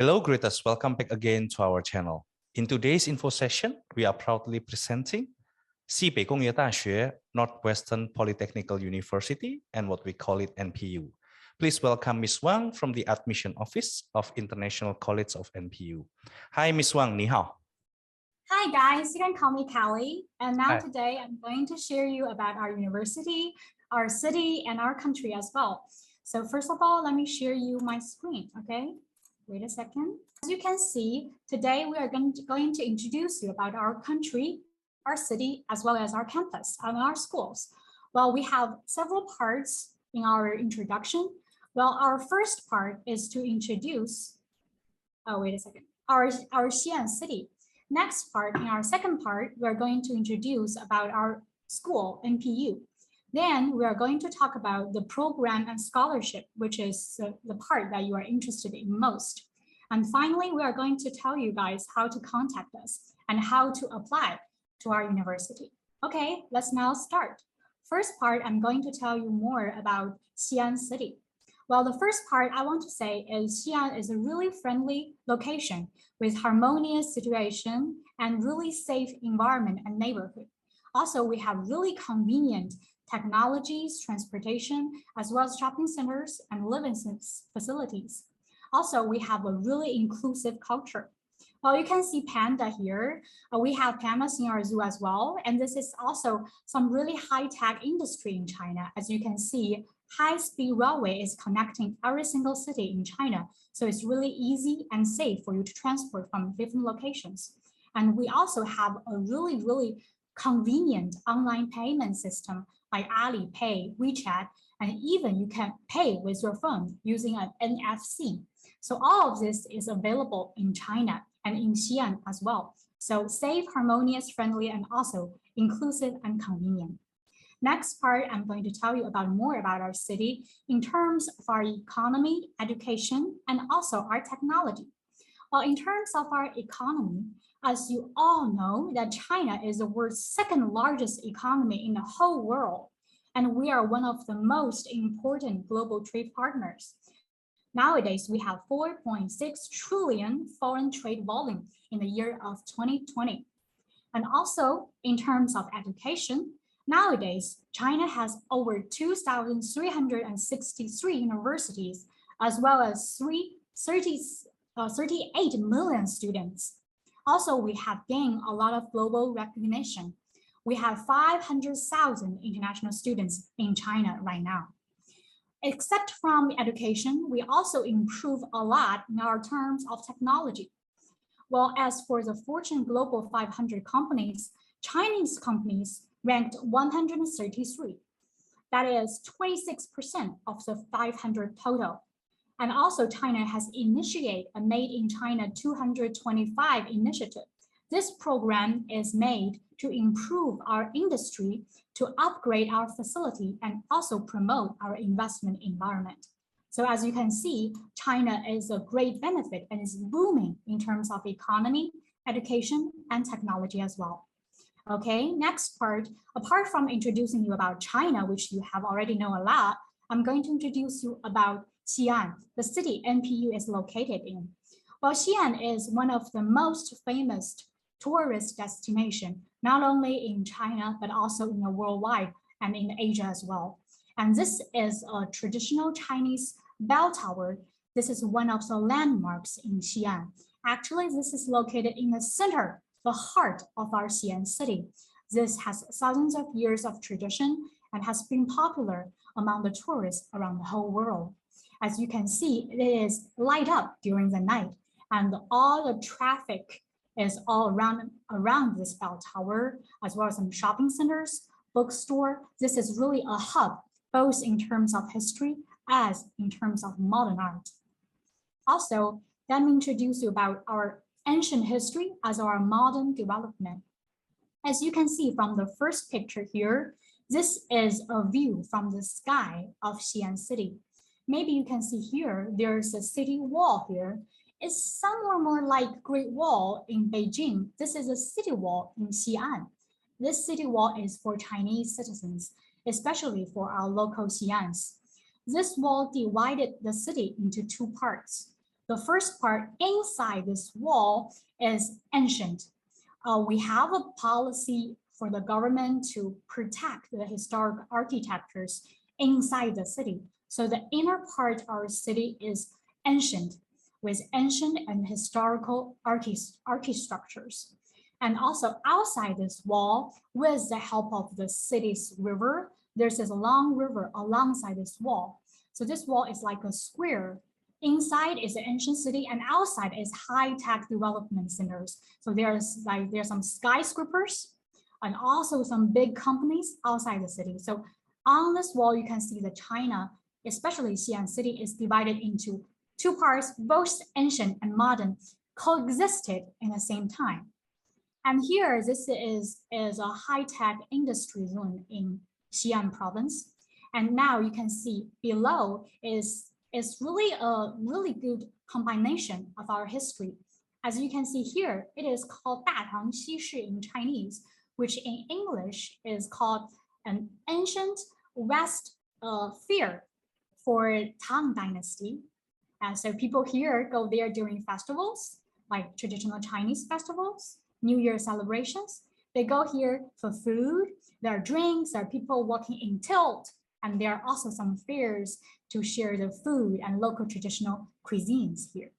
Hello, greeters. Welcome back again to our channel. In today's info session, we are proudly presenting 西北工业大学 Northwestern Polytechnical University and what we call it NPU. Please welcome Ms. Wang from the Admission Office of International College of NPU. Hi, Ms. Wang, 你好. Hi guys, you can call me Callie. And now Hi. Today I'm going to share you about our university, our city, and our country as well. So first of all, let me share you my screen, okay? Wait a second. As you can see, today we are going to introduce you about our country, our city, as well as our campus and our schools. Well, we have several parts in our introduction. Well, our first part is to introduce, our Xi'an city. Next part, in our second part, we are going to introduce about our school, NPU. Then we are going to talk about the program and scholarship, which is the part that you are interested in most. And finally, we are going to tell you guys how to contact us and how to apply to our university. Okay, let's now start. First part, I'm going to tell you more about Xi'an city. Well, the first part I want to say is Xi'an is a really friendly location with harmonious situation and really safe environment and neighborhood. Also, we have really convenient technologies, transportation, as well as shopping centers and living facilities. Also, we have a really inclusive culture. Well, you can see panda here. We have pandas in our zoo as well. And this is also some really high-tech industry in China. As you can see, high-speed railway is connecting every single city in China. So it's really easy and safe for you to transport from different locations. And we also have a really convenient online payment system like Alipay, WeChat, and even you can pay with your phone using an NFC. So all of this is available in China and in Xi'an as well. So safe, harmonious, friendly, and also inclusive and convenient. Next part, I'm going to tell you more about our city in terms of our economy, education, and also our technology. Well, in terms of our economy, as you all know, that China is the world's second largest economy in the whole world, and we are one of the most important global trade partners. Nowadays, we have 4.6 trillion foreign trade volume in the year of 2020. And also, in terms of education, nowadays, China has over 2,363 universities, as well as 38 million students. Also, we have gained a lot of global recognition. We have 500,000 international students in China right now. Except from education, we also improve a lot in our terms of technology. Well, as for the Fortune Global 500 companies, Chinese companies ranked 133. That is 26% of the 500 total. And also China has initiated a Made in China 225 initiative. This program is made to improve our industry, to upgrade our facility, and also promote our investment environment. So as you can see, China is a great benefit and is booming in terms of economy, education, and technology as well. Okay, next part, apart from introducing you about China, which you have already know a lot, I'm going to introduce you about Xi'an, the city NPU is located in. Well, Xi'an is one of the most famous tourist destination, not only in China, but also in the worldwide and in Asia as well. And this is a traditional Chinese bell tower. This is one of the landmarks in Xi'an. Actually, this is located in the center, the heart of our Xi'an city. This has thousands of years of tradition and has been popular among the tourists around the whole world. As you can see, it is light up during the night, and all the traffic is all around this bell tower, as well as some shopping centers, bookstore. This is really a hub, both in terms of history as in terms of modern art. Also, let me introduce you about our ancient history as our modern development. As you can see from the first picture here, this is a view from the sky of Xi'an city. Maybe you can see here, there's a city wall here. It's somewhere more like Great Wall in Beijing. This is a city wall in Xi'an. This city wall is for Chinese citizens, especially for our local Xi'ans. This wall divided the city into two parts. The first part inside this wall is ancient. We have a policy for the government to protect the historic architectures inside the city. So the inner part of our city is ancient, with ancient and historical architectures. And also outside this wall, with the help of the city's river, there's this long river alongside this wall. So this wall is like a square. Inside is the ancient city, and outside is high-tech development centers. So there's some skyscrapers and also some big companies outside the city. So on this wall, you can see that China, especially Xi'an city, is divided into two parts, both ancient and modern, coexisted in the same time. And here, this is a high-tech industry zone in Xi'an province. And now you can see below is really a really good combination of our history. As you can see here, it is called 大唐西市 in Chinese, which in English is called an ancient West fair for Tang Dynasty. And so people here go there during festivals, like traditional Chinese festivals, New Year celebrations. They go here for food, there are drinks, there are people walking in tilt, and there are also some fairs to share the food and local traditional cuisines here.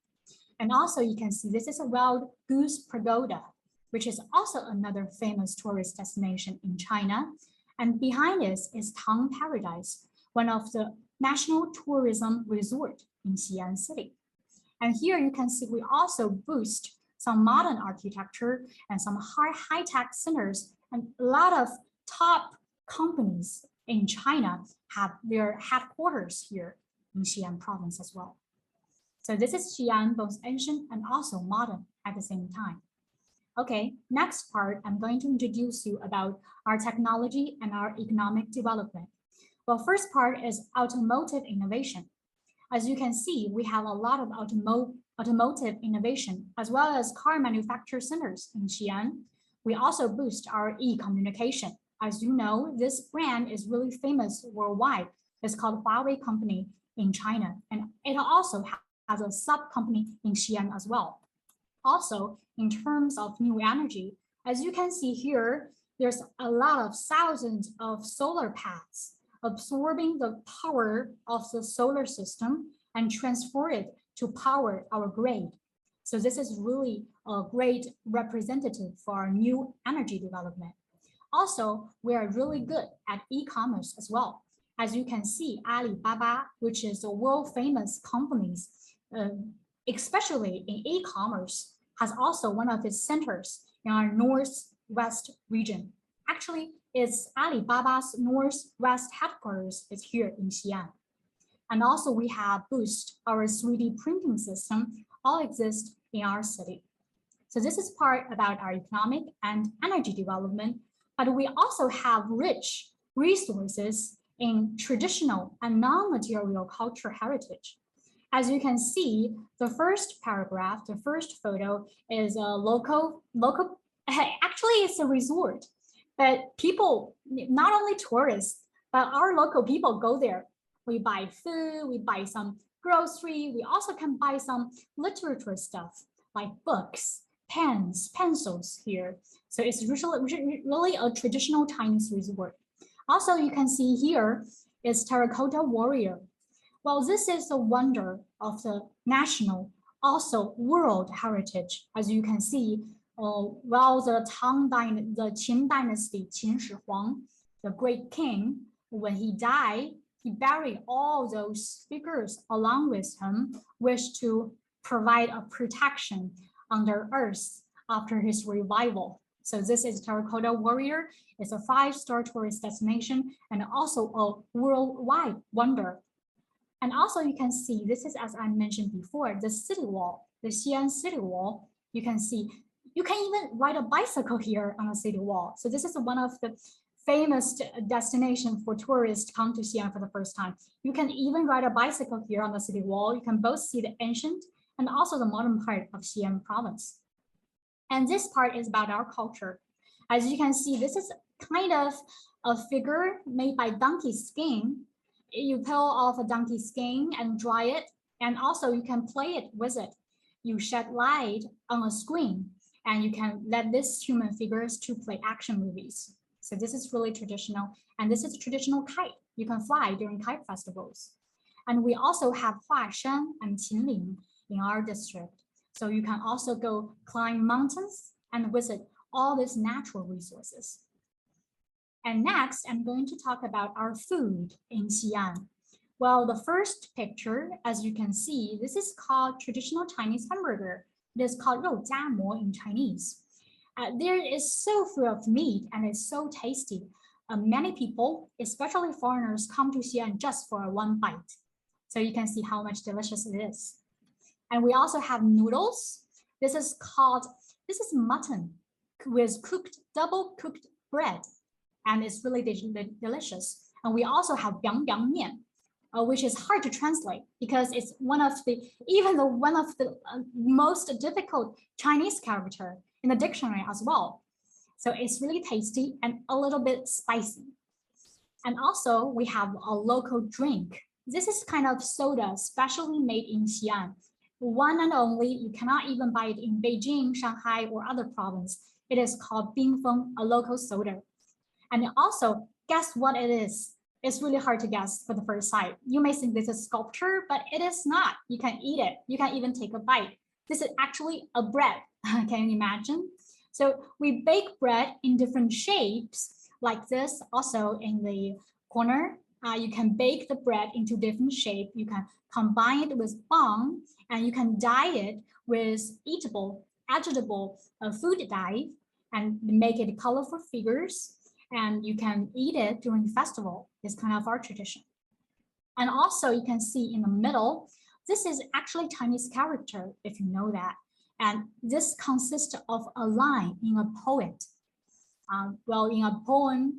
And also you can see this is a wild goose pagoda, which is also another famous tourist destination in China. And behind this is Tong Paradise, one of the national tourism resort in Xi'an city. And here you can see we also boost some modern architecture and some high-tech centers, and a lot of top companies in China have their headquarters here in Xi'an province as well. So this is Xi'an, both ancient and also modern at the same time. Okay, next part, I'm going to introduce you about our technology and our economic development. Well, first part is automotive innovation. As you can see, we have a lot of automotive innovation, as well as car manufacture centers in Xi'an. We also boost our e-communication. As you know, this brand is really famous worldwide. It's called Huawei company in China, and it also has a sub-company in Xi'an as well. Also, in terms of new energy, as you can see here, there's a lot of thousands of solar panels absorbing the power of the solar system and transfer it to power our grid. So this is really a great representative for our new energy development. Also, we are really good at e-commerce as well. As you can see, Alibaba, which is a world famous company, especially in e-commerce, has also one of its centers in our northwest region. Actually, it's Alibaba's northwest headquarters is here in Xi'an. And also we have Boost, our 3D printing system, all exist in our city. So this is part about our economic and energy development, but we also have rich resources in traditional and non-material cultural heritage. As you can see, the first paragraph, the first photo is a local, actually it's a resort, but people, not only tourists, but our local people go there. We buy food, we buy some grocery, we also can buy some literature stuff like books, pens, pencils here. So it's really a traditional Chinese resort. Also, you can see here is Terracotta Warrior. Well, this is a wonder of the national, also world heritage. As you can see, well, the Qin dynasty, Qin Shi Huang, the great king, when he died, he buried all those figures along with him, wished to provide a protection under earth after his revival. So this is Terracotta Warrior. It's a 5-star tourist destination and also a worldwide wonder. And also you can see, this is, as I mentioned before, the city wall, the Xi'an city wall. You can see, you can even ride a bicycle here on a city wall. So this is one of the famous destination for tourists come to Xi'an for the first time. You can even ride a bicycle here on the city wall. You can both see the ancient and also the modern part of Xi'an province. And this part is about our culture. As you can see, this is kind of a figure made by donkey skin. You peel off a donkey skin and dry it, And also you can play it with it. You shed light on a screen and you can let these human figures to play action movies. So this is really traditional. And this is traditional kite. You can fly during kite festivals. And we also have Huashan and Qinling in our district. So you can also go climb mountains and visit all these natural resources. And next, I'm going to talk about our food in Xi'an. Well, the first picture, as you can see, this is called traditional Chinese hamburger. It is called 肉夹馍 in Chinese. There is so full of meat and it's so tasty. Many people, especially foreigners, come to Xi'an just for one bite. So you can see how much delicious it is. And we also have noodles. This is mutton with double cooked bread. And it's really delicious. And we also have biang biang mian, which is hard to translate because it's one of the most difficult Chinese character in the dictionary as well. So it's really tasty and a little bit spicy. And also we have a local drink. This is kind of soda specially made in Xi'an. One and only, you cannot even buy it in Beijing, Shanghai, or other province. It is called Bingfeng, a local soda. And also, guess what it is? It's really hard to guess for the first sight. You may think this is sculpture, but it is not. You can eat it. You can even take a bite. This is actually a bread. Can you imagine? So we bake bread in different shapes like this. Also in the corner, you can bake the bread into different shape. You can combine it with bang, and you can dye it with eatable, agitable food dye and make it colorful figures. And you can eat it during festival. It's kind of our tradition. And also you can see in the middle, this is actually Chinese character, if you know that. And this consists of a line in a poet. Well, in a poem,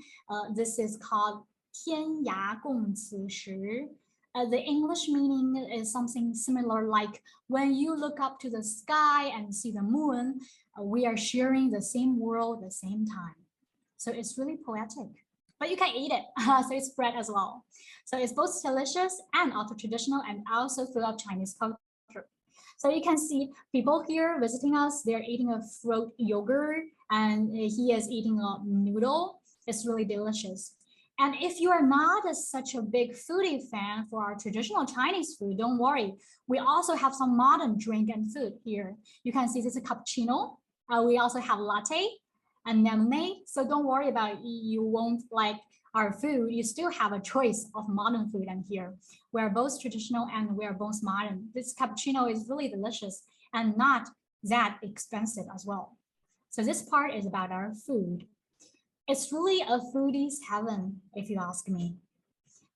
this is called 天涯共此时. The English meaning is something similar like when you look up to the sky and see the moon, we are sharing the same world at the same time. So it's really poetic, but you can eat it. So it's bread as well. So it's both delicious and also traditional and also full of Chinese culture. So you can see people here visiting us, they're eating a fruit yogurt and he is eating a noodle. It's really delicious. And if you are not such a big foodie fan for our traditional Chinese food, don't worry. We also have some modern drink and food here. You can see this is a cappuccino. We also have latte and lemonade. So don't worry about it. You won't like our food. You still have a choice of modern food and here. We're both traditional and we're both modern. This cappuccino is really delicious and not that expensive as well. So this part is about our food. It's really a foodie's heaven, if you ask me.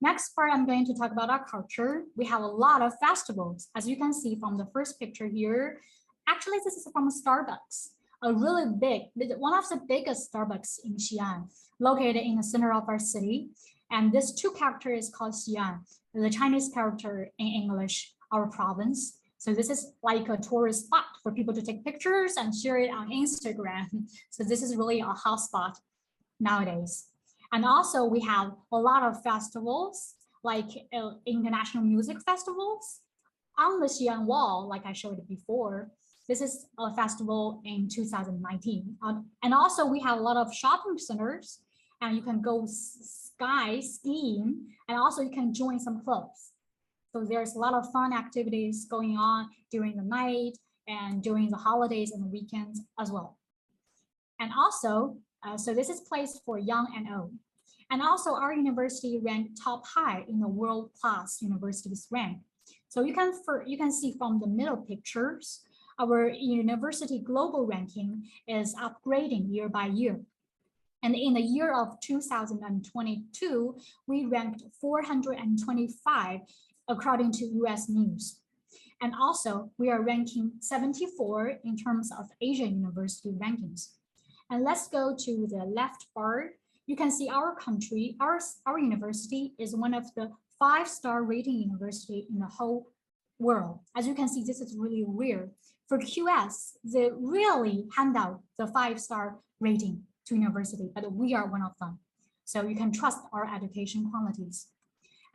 Next part, I'm going to talk about our culture. We have a lot of festivals. As you can see from the first picture here, actually this is from Starbucks, a really big, one of the biggest Starbucks in Xi'an, located in the center of our city. And this two character is called Xi'an, the Chinese character in English, our province. So this is like a tourist spot for people to take pictures and share it on Instagram. So this is really a hot spot nowadays. And also we have a lot of festivals like international music festivals on the Xi'an Wall, like I showed before. This is a festival in 2019. And also we have a lot of shopping centers and you can go skiing and also you can join some clubs. So there's a lot of fun activities going on during the night and during the holidays and the weekends as well. And also, so this is place for young and old. And also our university ranked top high in the world-class universities rank. So you can see from the middle pictures, our university global ranking is upgrading year by year. And in the year of 2022, we ranked 425 according to US News. And also we are ranking 74 in terms of Asian university rankings. And let's go to the left part. You can see our country, our university is one of the 5-star rating university in the whole world. As you can see, this is really rare. For QS, they really hand out the 5-star rating to university, but we are one of them. So you can trust our education qualities.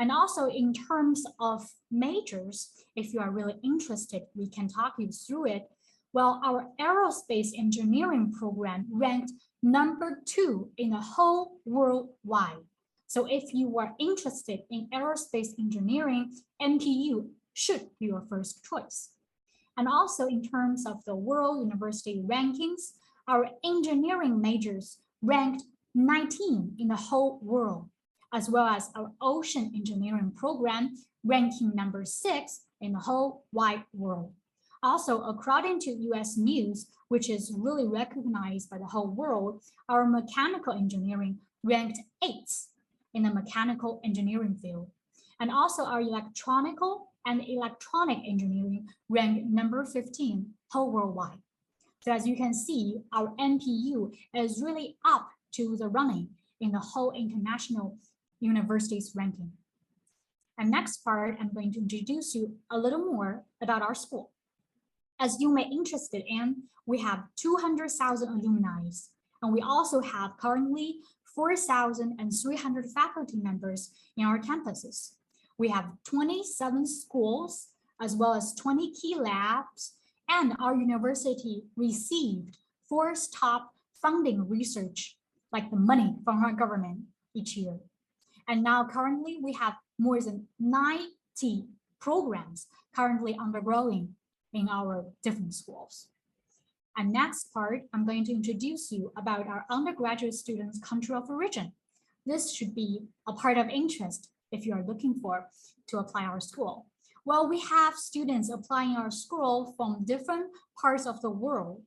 And also in terms of majors, if you are really interested, we can talk you through it. Well, our Aerospace Engineering program ranked #2 in the whole worldwide. So if you are interested in aerospace engineering, NPU should be your first choice. And also in terms of the world university rankings, our engineering majors ranked 19 in the whole world, as well as our ocean engineering program ranking #6 in the whole wide world. Also, according to US News, which is really recognized by the whole world, our mechanical engineering ranked 8th in the mechanical engineering field. And also our electronical and electronic engineering ranked #15 whole worldwide. So as you can see, our NPU is really up to the running in the whole international universities ranking. And next part, I'm going to introduce you a little more about our school. As you may be interested in, we have 200,000 alumni, and we also have currently 4,300 faculty members in our campuses. We have 27 schools, as well as 20 key labs, and our university received 4 top funding research, like the money from our government each year. And now currently we have more than 90 programs currently undergoing in our different schools. And next part, I'm going to introduce you about our undergraduate students' country of origin. This should be a part of interest if you are looking for to apply our school. Well, we have students applying our school from different parts of the world.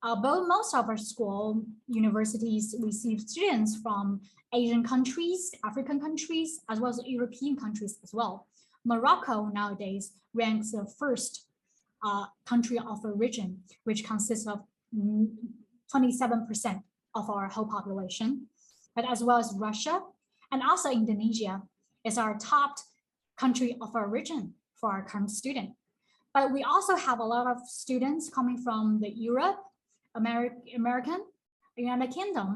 But most of our school universities receive students from Asian countries, African countries, as well as European countries as well. Morocco nowadays ranks the first country of origin, which consists of 27% of our whole population, but as well as Russia and also Indonesia is our top country of origin for our current student. But we also have a lot of students coming from the Europe, American, United Kingdom,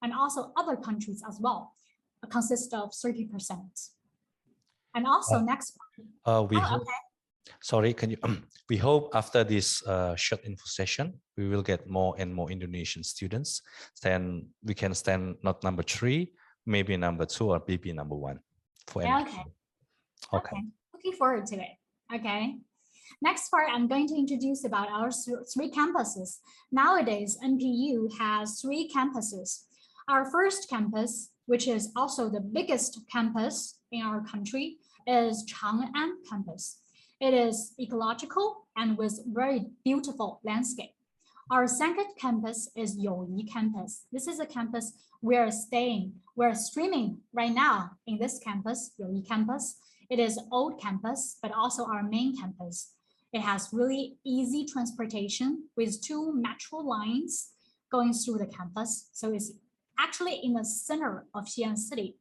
and also other countries as well, consist of 30%. And also next one. We hope, okay. Sorry, can you? We hope after this short info session, we will get more and more Indonesian students. Then we can stand not #3, maybe #2, or maybe #1 for Okay. Okay. Looking forward to it. Okay. Next part, I'm going to introduce about our 3 campuses. Nowadays, NPU has 3 campuses. Our first campus, which is also the biggest campus in our country, is Xi'an Campus. It is ecological and with very beautiful landscape. Our second campus is Youyi Campus. This is a campus we're streaming right now in this campus, Youyi Campus. It is old campus, but also our main campus. It has really easy transportation with 2 metro lines going through the campus. So it's actually in the center of Xi'an city.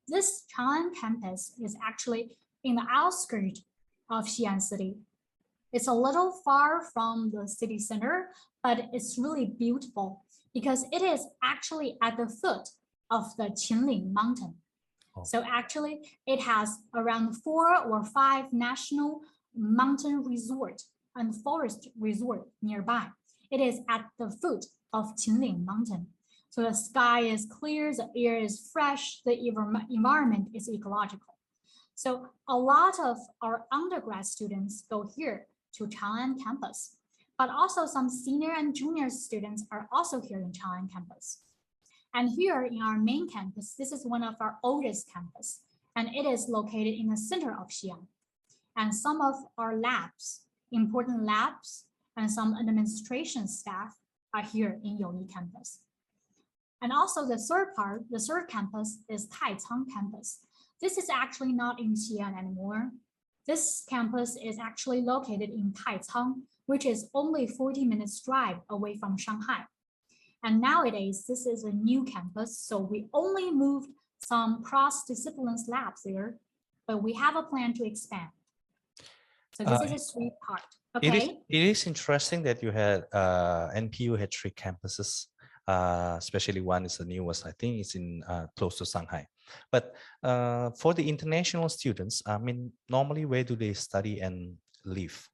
This Xi'an campus is actually in the outskirts of Xi'an city. It's a little far from the city center, but it's really beautiful because it is actually at the foot of the Qinling mountain. Oh. So actually it has around 4 or 5 national mountain resort and forest resort nearby. It is at the foot of Qinling mountain. So the sky is clear, the air is fresh, the environment is ecological. So a lot of our undergrad students go here to Xi'an campus, but also some senior and junior students are also here in Xi'an campus. And here in our main campus, this is one of our oldest campus, and it is located in the center of Xi'an. And some of our labs, important labs, and some administration staff are here in Youyi campus. And also the third campus is Thaiton Campus. This is actually not in Xi'an anymore. This campus is actually located in Taichung, which is only 40 minutes drive away from Shanghai. And nowadays, this is a new campus, so we only moved some cross-discipline labs there, but we have a plan to expand. So this is a 3-part. Okay. It is interesting that you had NPU had 3 campuses, especially one is the newest. I think it's in close to Shanghai. But for the international students, I mean, normally where do they study and live?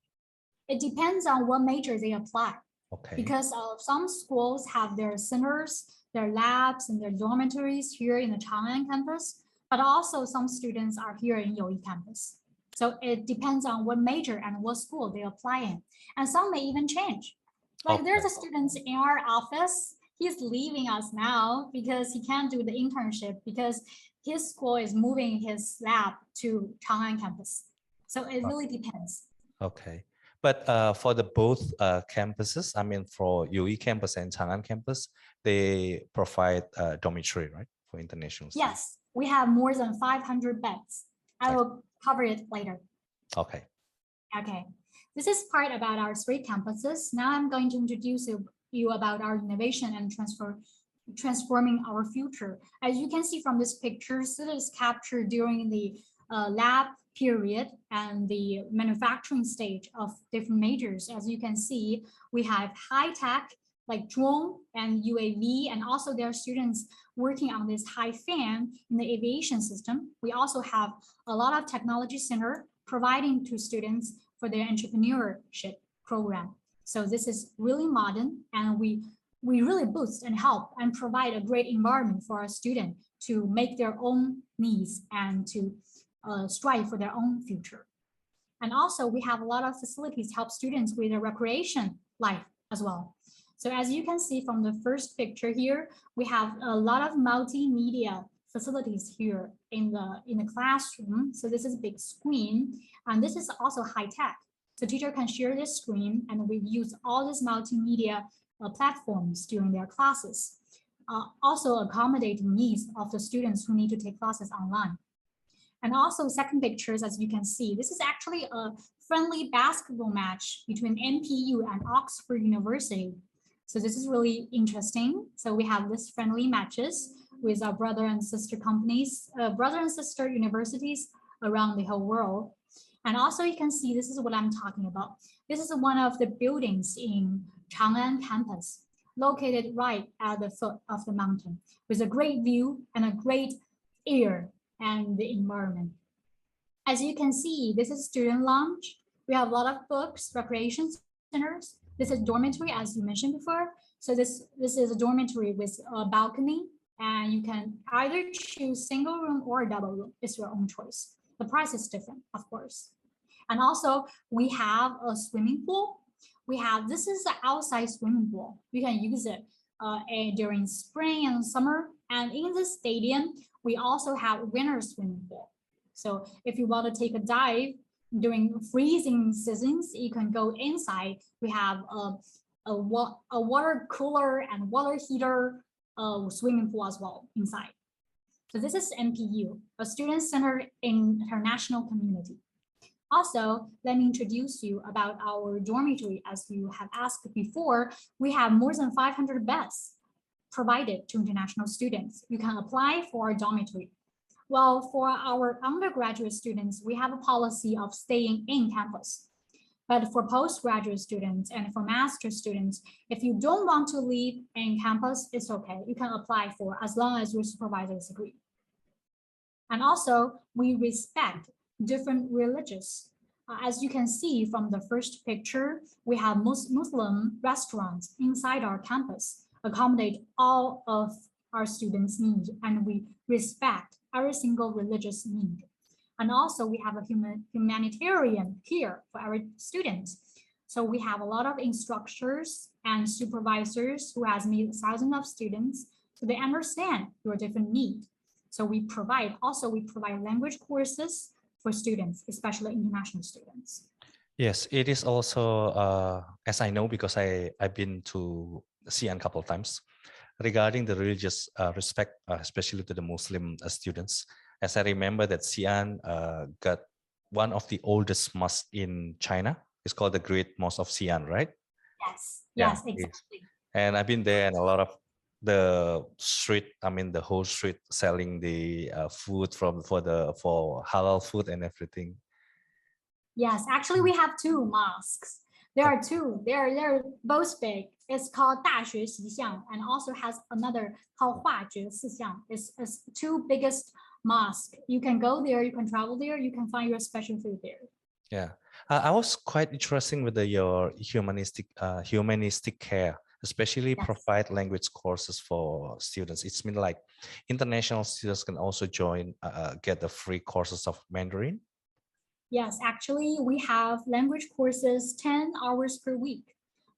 It depends on what major they apply. Okay. Because some schools have their centers, their labs, and their dormitories here in the Xi'an campus, but also some students are here in Youyi campus. So it depends on what major and what school they apply in. And some may even change. Like there's a student in our office, he's leaving us now because he can't do the internship because his school is moving his lab to Xi'an campus. So it really depends. Okay. But for the both campuses, I mean, for Youyi campus and Xi'an campus, they provide dormitory, right, for international students? Yes, we have more than 500 beds. I will cover it later. Okay. Okay. This is part about our three campuses. Now I'm going to introduce you about our innovation and transforming our future. As you can see from this picture, it is captured during the lab period and the manufacturing stage of different majors. As you can see, we have high tech like drone and UAV, and also there are students working on this high fan in the aviation system. We also have a lot of technology center providing to students for their entrepreneurship program. So this is really modern, and we really boost and help and provide a great environment for our students to make their own needs and to strive for their own future. And also we have a lot of facilities to help students with their recreation life as well. So as you can see from the first picture here, we have a lot of multimedia facilities here in the classroom. So this is a big screen, and this is also high tech. So teacher can share this screen, and we use all these multimedia platforms during their classes, also accommodating needs of the students who need to take classes online. And also second pictures, as you can see, this is actually a friendly basketball match between NPU and Oxford University. So this is really interesting. So we have this friendly matches with our brother and sister companies, brother and sister universities around the whole world. And also you can see, this is what I'm talking about. This is one of the buildings in Chang'an campus, located right at the foot of the mountain, with a great view and a great air and the environment. As you can see, this is student lounge. We have a lot of books, recreation centers. This is dormitory, as you mentioned before. So this is a dormitory with a balcony, and you can either choose single room or double room. It's your own choice. The price is different, of course. And also we have a swimming pool. This is an outside swimming pool. You can use it during spring and summer. And in the stadium, we also have winter swimming pool. So if you want to take a dive during freezing seasons, you can go inside. We have a water cooler and water heater swimming pool as well inside. So this is NPU, a student center in international community. Also, let me introduce you about our dormitory. As you have asked before, we have more than 500 beds provided to international students. You can apply for a dormitory. Well, for our undergraduate students, we have a policy of staying in campus. But for postgraduate students and for master students, if you don't want to leave in campus, it's okay. You can apply for as long as your supervisors agree. And also, we respect different religions. As you can see from the first picture, we have Muslim restaurants inside our campus, accommodate all of our students' needs, and we respect every single religious need. And also we have a humanitarian here for our students. So we have a lot of instructors and supervisors who has met thousands of students, so they understand your different needs. So we provide language courses for students, especially international students. Yes, it is also, as I know, because I've been to Xi'an a couple of times, regarding the religious respect, especially to the Muslim students. As I remember that Xi'an got one of the oldest mosques in China. It's called the Great Mosque of Xi'an, right? Yes, yes, exactly. And I've been there, and a lot of the street, I mean the whole street selling the food for halal food and everything. Yes, actually we have two mosques. There are two. They're both big. It's called 大学 Xi'an and also has another called 化觉 Sixiang. It's two biggest mosque. You can go there. You can travel there. You can find your special food there. Yeah, I was quite interested with your humanistic care, especially Yes. provide language courses for students. It's mean like international students can also join, get the free courses of Mandarin. Yes, actually, we have language courses 10 hours per week.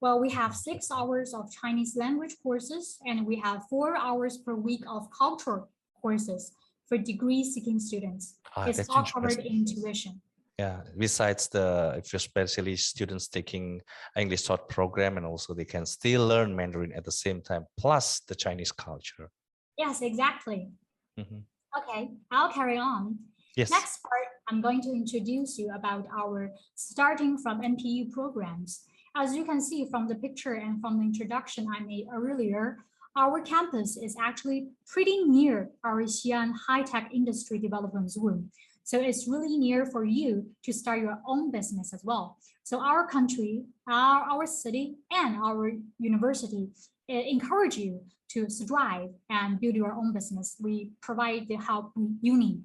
Well, we have 6 hours of Chinese language courses, and we have 4 hours per week of cultural courses for degree-seeking students. It's That's all covered interesting. in tuition. Yeah, besides if especially students taking English taught program, and also they can still learn Mandarin at the same time, plus the Chinese culture. Yes, exactly. Mm-hmm. Okay, I'll carry on. Yes. Next part, I'm going to introduce you about our starting from NPU programs. As you can see from the picture and from the introduction I made earlier, our campus is actually pretty near our Xi'an high-tech industry development zone. So it's really near for you to start your own business as well. So our country, our city, and our university encourage you to strive and build your own business. We provide the help you need.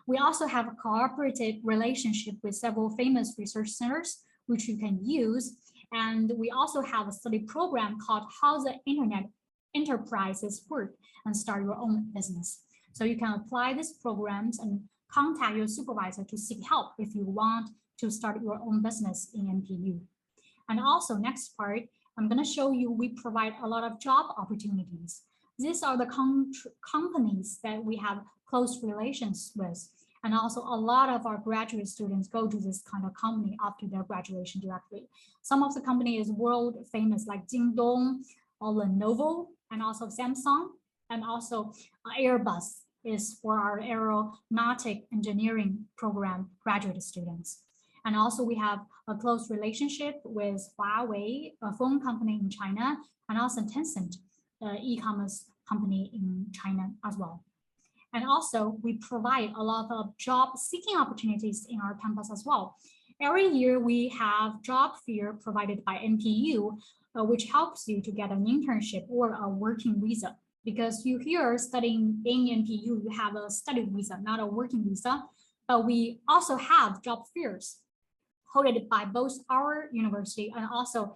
We also have a cooperative relationship with several famous research centers, which you can use. And we also have a study program called How the Internet Enterprises Work and Start Your Own Business. So you can apply these programs and contact your supervisor to seek help if you want to start your own business in NPU. And also next part, I'm going to show you we provide a lot of job opportunities. These are the companies that we have close relations with. And also a lot of our graduate students go to this kind of company after their graduation directly. Some of the company is world famous like Jingdong or Lenovo and also Samsung and also Airbus is for our aeronautic engineering program graduate students. And also we have a close relationship with Huawei, a phone company in China, and also Tencent, e-commerce company in China as well. And also we provide a lot of job seeking opportunities in our campus as well. Every year we have job fair provided by NPU, which helps you to get an internship or a working visa. Because you here studying in NPU, you have a study visa, not a working visa. But we also have job fairs hosted by both our university and also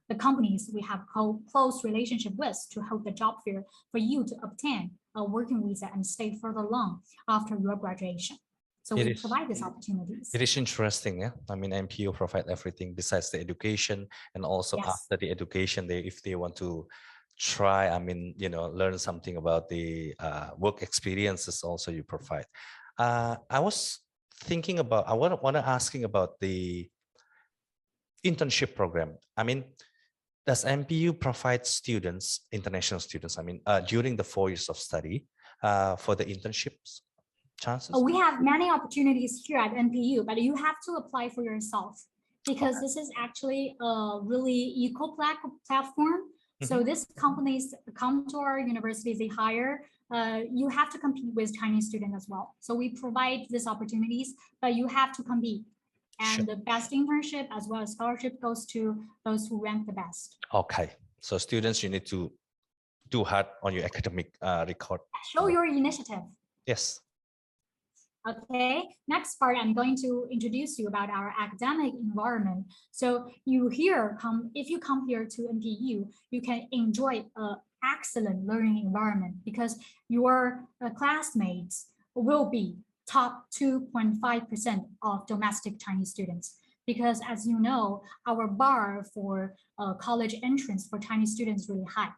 the companies we have close relationship with to hold the job fair for you to obtain a working visa and stay further long after your graduation. So we provide these opportunities. It is interesting, yeah. I mean, NPU provide everything besides the education, and also after the education, if they want to try, I mean, learn something about the work experiences, also you provide. I was thinking about, I want to asking about the internship program. I mean, does NPU provide students, international students, I mean, during the 4 years of study for the internships chances? We have many opportunities here at NPU, but you have to apply for yourself because this is actually a really equal platform. So these companies come to our universities, they hire, you have to compete with Chinese students as well. So we provide these opportunities, but you have to compete. And the best internship as well as scholarship goes to those who rank the best. Okay, so students, you need to do hard on your academic record. Show your initiative. Yes. Okay, next part, I'm going to introduce you about our academic environment. So if you come here to NPU, you can enjoy an excellent learning environment because your classmates will be top 2.5% of domestic Chinese students. Because as you know, our bar for college entrance for Chinese students is really high.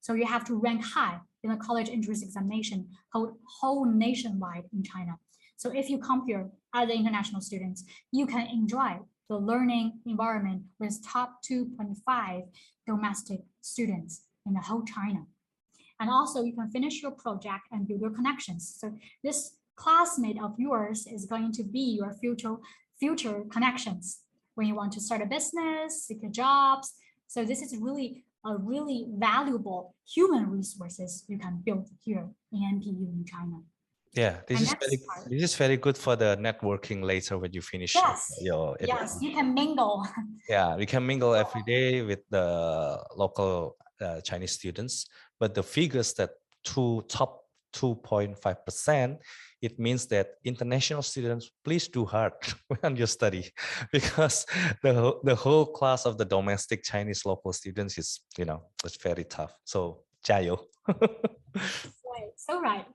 So you have to rank high in the college entrance examination whole nationwide in China. So if you come here as international students, you can enjoy the learning environment with top 2.5 domestic students in the whole China. And also you can finish your project and build your connections. So this classmate of yours is going to be your future connections when you want to start a business, seek jobs. So this is really valuable human resources you can build here in NPU in China. Yeah, And next part, this is very good for the networking later when you finish yes, your yes, education. you can mingle. Yeah, we can mingle every day with the local Chinese students, but the figures that top 2.5%, it means that international students, please do hard on your study, because the whole class of the domestic Chinese local students is, it's very tough. So 加油. Right, so right.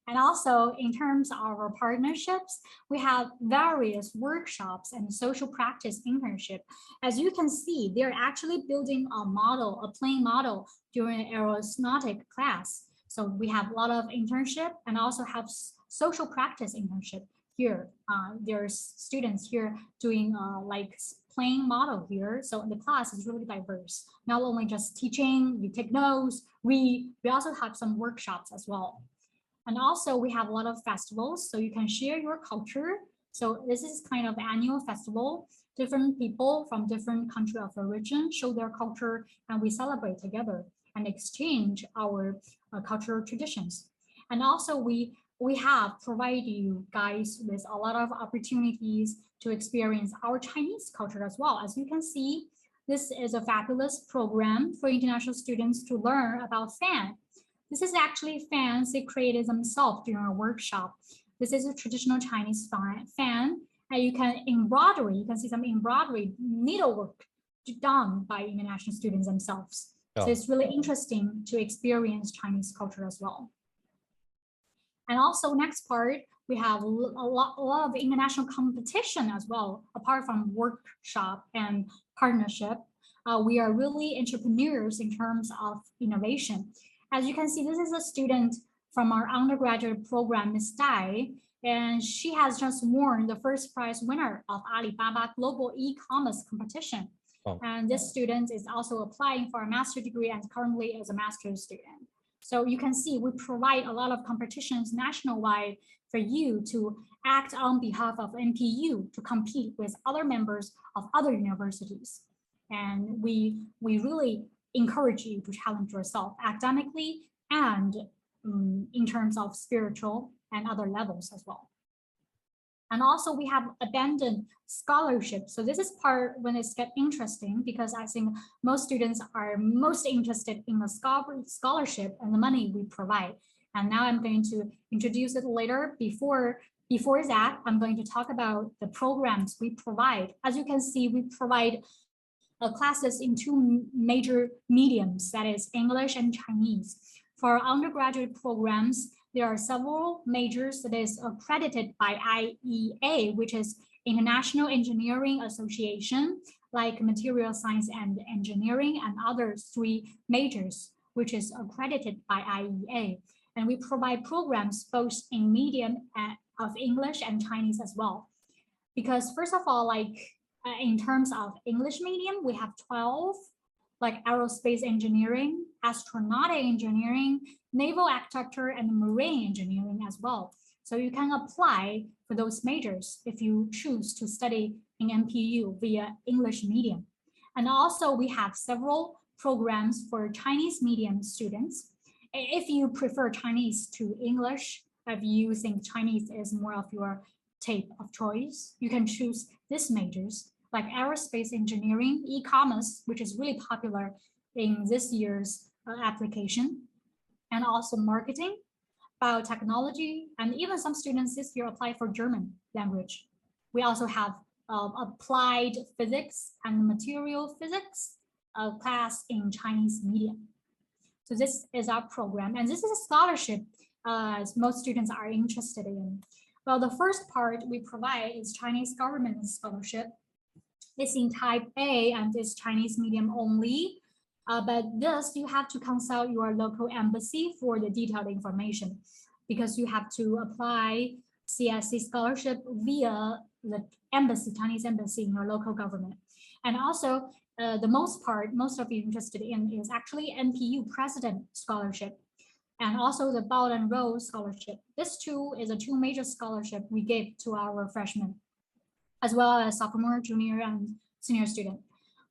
And also in terms of our partnerships, we have various workshops and social practice internship. As you can see, they're actually building a model, a plane model during aeronautic class. So we have a lot of internship and also have social practice internship here. There's students here doing like plane model here. So the class is really diverse. Not only just teaching, you take notes, we also have some workshops as well. And also we have a lot of festivals, so you can share your culture. So this is kind of annual festival. Different people from different country of origin show their culture, and we celebrate together and exchange our cultural traditions. And also we have provided you guys with a lot of opportunities to experience our Chinese culture as well. As you can see, this is a fabulous program for international students to learn about fan. This is actually fans they created themselves during a workshop. This is a traditional Chinese fan, and you can embroidery. You can see some embroidery needlework done by international students themselves. Oh. So it's really interesting to experience Chinese culture as well. And also next part, we have a lot of international competition as well. Apart from workshop and partnership, we are really entrepreneurs in terms of innovation. As you can see, this is a student from our undergraduate program, Ms. Dai, and she has just won the first prize winner of Alibaba Global E-commerce competition. Oh. And this student is also applying for a master's degree and currently is a master's student. So you can see we provide a lot of competitions nationwide for you to act on behalf of NPU to compete with other members of other universities. And we really encourage you to challenge yourself academically and in terms of spiritual and other levels as well. And also we have abandoned scholarship. So this is part when it's get interesting, because I think most students are most interested in the scholarship and the money we provide. And now I'm going to introduce it later. Before that, I'm going to talk about the programs we provide. As you can see, we provide classes in two major mediums, that is English and Chinese. For undergraduate programs, there are several majors that is accredited by IEA, which is International Engineering Association, like Material Science and Engineering, and other three majors, which is accredited by IEA. And we provide programs both in medium of English and Chinese as well. Because first of all, in terms of English medium, we have 12, like Aerospace Engineering, Astronautical Engineering, Naval Architecture, and Marine Engineering as well. So you can apply for those majors if you choose to study in NPU via English medium. And also we have several programs for Chinese medium students. If you prefer Chinese to English, if you think Chinese is more of your type of choice, you can choose these majors like Aerospace Engineering, E-commerce, which is really popular in this year's application, and also marketing, biotechnology, and even some students this year apply for German language. We also have applied physics and material physics class in Chinese medium. So this is our program, and this is a scholarship most students are interested in. Well, the first part we provide is Chinese government scholarship. It's in type A and it's Chinese medium only. But this, you have to consult your local embassy for the detailed information, because you have to apply CSC scholarship via the embassy, Chinese embassy in your local government. And also, most of you interested in is actually Npu President Scholarship, and also the Belt and Road Scholarship. This too is a two major scholarship we give to our freshmen, as well as sophomore, junior, and senior student.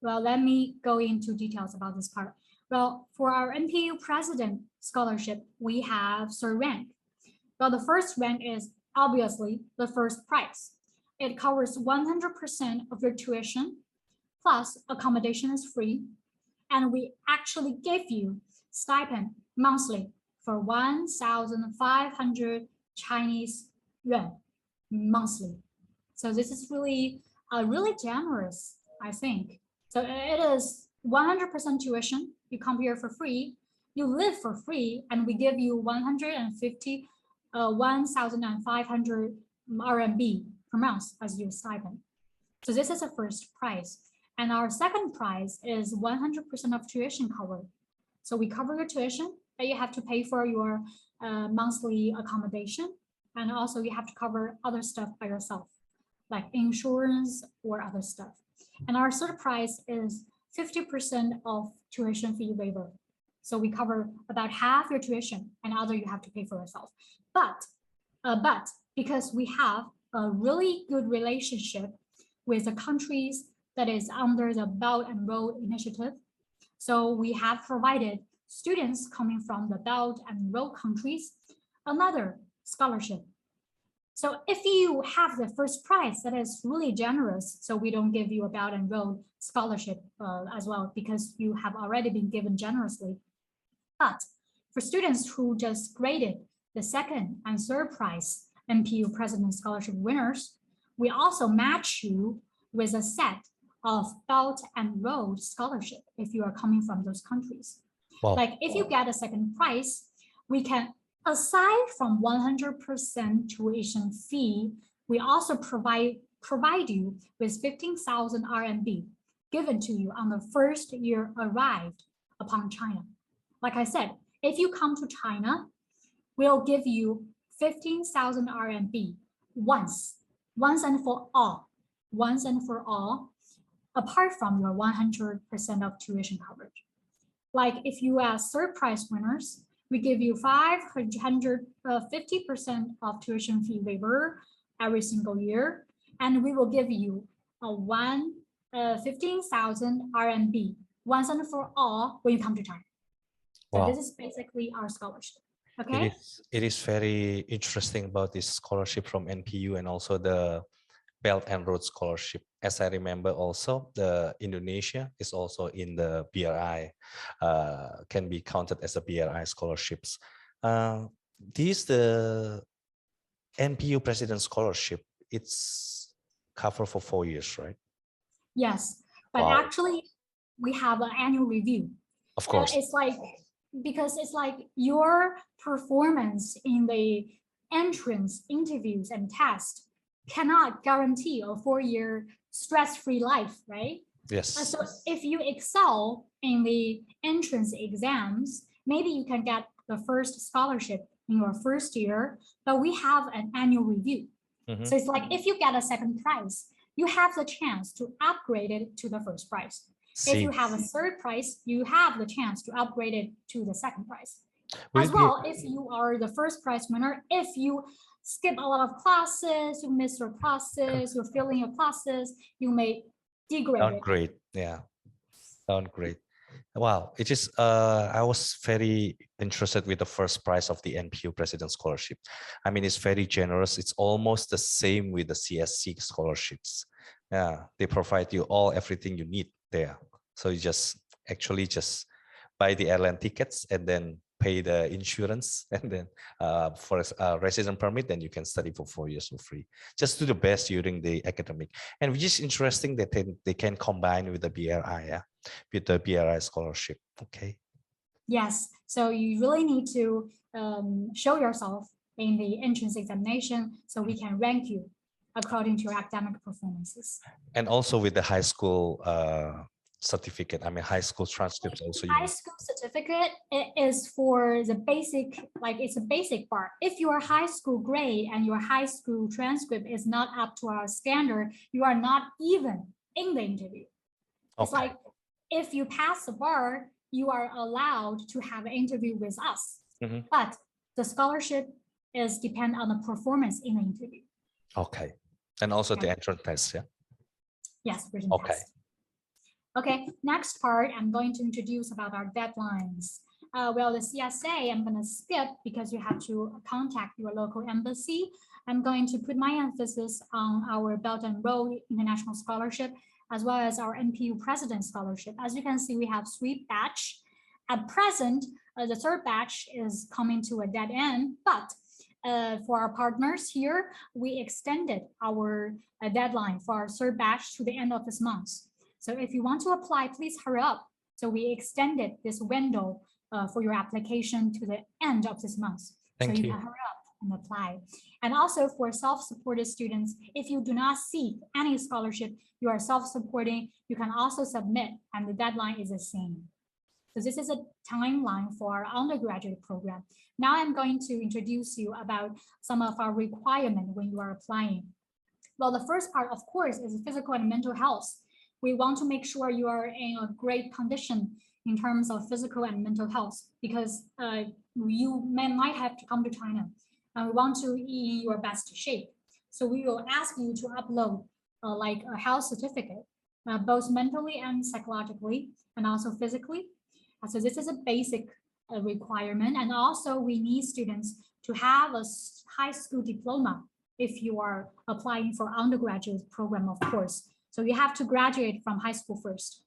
Well, let me go into details about this part. Well, for our NPU President Scholarship, we have Sir Rank. Well, the first rank is obviously the first prize. It covers 100% of your tuition, plus accommodation is free, and we actually give you stipend monthly for 1,500 Chinese yuan monthly. So this is really generous, I think. So it is 100% tuition. You come here for free, you live for free, and we give you 1,500 RMB per month as your stipend. So this is the first prize. And our second prize is 100% of tuition covered. So we cover your tuition, but you have to pay for your monthly accommodation. And also you have to cover other stuff by yourself, like insurance or other stuff. And our third prize is 50% of tuition fee waiver. So we cover about half your tuition and other you have to pay for yourself. But because we have a really good relationship with the countries that is under the Belt and Road Initiative, so we have provided students coming from the Belt and Road countries another scholarship. So if you have the first prize, that is really generous. So we don't give you a Belt and Road scholarship as well, because you have already been given generously. But for students who just graded the second and third prize, Npu President Scholarship winners, we also match you with a set of Belt and Road scholarship if you are coming from those countries. Wow. Like if you get a second prize, we can, aside from 100% tuition fee, we also provide you with 15,000 RMB given to you on the first year arrived upon China. Like I said, if you come to China, we'll give you 15,000 RMB once and for all, apart from your 100% of tuition coverage. Like if you are third prize winners, we give you 50% of tuition fee waiver every single year, and we will give you a 15,000 RMB once and for all when you come to China. So Wow. this is basically our scholarship. Okay. It is very interesting about this scholarship from NPU and also the Belt and Road Scholarship. As I remember also, the Indonesia is also in the BRI, can be counted as a BRI scholarships. This the NPU President Scholarship, it's covered for 4 years, right? Yes, but Wow. actually we have an annual review. Of course. It's like, because it's like your performance in the entrance interviews and tests cannot guarantee a 4-year stress-free life, right? Yes. So if you excel in the entrance exams, maybe you can get the first scholarship in your first year, but we have an annual review. So it's like if you get a second prize, you have the chance to upgrade it to the first prize. If you have a third prize, you have the chance to upgrade it to the second prize. As well, if you are the first prize winner, if you skip a lot of classes, you miss your classes, you're failing your classes, you may downgrade. Yeah, downgrade. Wow, it is. I was very interested with the first prize of the NPU President Scholarship. I mean, it's very generous. It's almost the same with the CSC scholarships. Yeah, they provide you everything you need there. So you just buy the airline tickets and then pay the insurance, and then for a resident permit, then you can study for 4 years for free. Just do the best during the academic. And which is interesting that they can combine with the BRI, yeah? With the BRI scholarship. Okay. Yes. So you really need to show yourself in the entrance examination so we can rank you according to your academic performances. And also with the high school certificate, I mean, high school transcripts also. High school certificate is for the basic, like it's a basic part. If your high school grade and your high school transcript is not up to our standard, you are not even in the interview. It's like if you pass the bar, you are allowed to have an interview with us. But the scholarship is depend on the performance in the interview. Okay. And also the entrance test, yeah? Yes, written test. Okay, next part, I'm going to introduce about our deadlines. Well, the CSA, I'm going to skip because you have to contact your local embassy. I'm going to put my emphasis on our Belt and Road International Scholarship, as well as our Npu President Scholarship. As you can see, we have 3 batch. At present, the 3rd batch is coming to a dead end, but for our partners here, we extended our deadline for our 3rd batch to the end of this month. So if you want to apply, please hurry up. So we extended this window for your application to the end of this month. Thank so you. Can hurry up and apply. And also for self-supported students, if you do not seek any scholarship, you are self-supporting, you can also submit, and the deadline is the same. So this is a timeline for our undergraduate program. Now I'm going to introduce you about some of our requirements when you are applying. Well, the first part, of course, is physical and mental health. We want to make sure you are in a great condition in terms of physical and mental health, because you might have to come to China. We want to be in your best shape. So we will ask you to upload like a health certificate, both mentally and psychologically, and also physically. So this is a basic requirement. And also we need students to have a high school diploma if you are applying for undergraduate program, of course. So you have to graduate from high school first.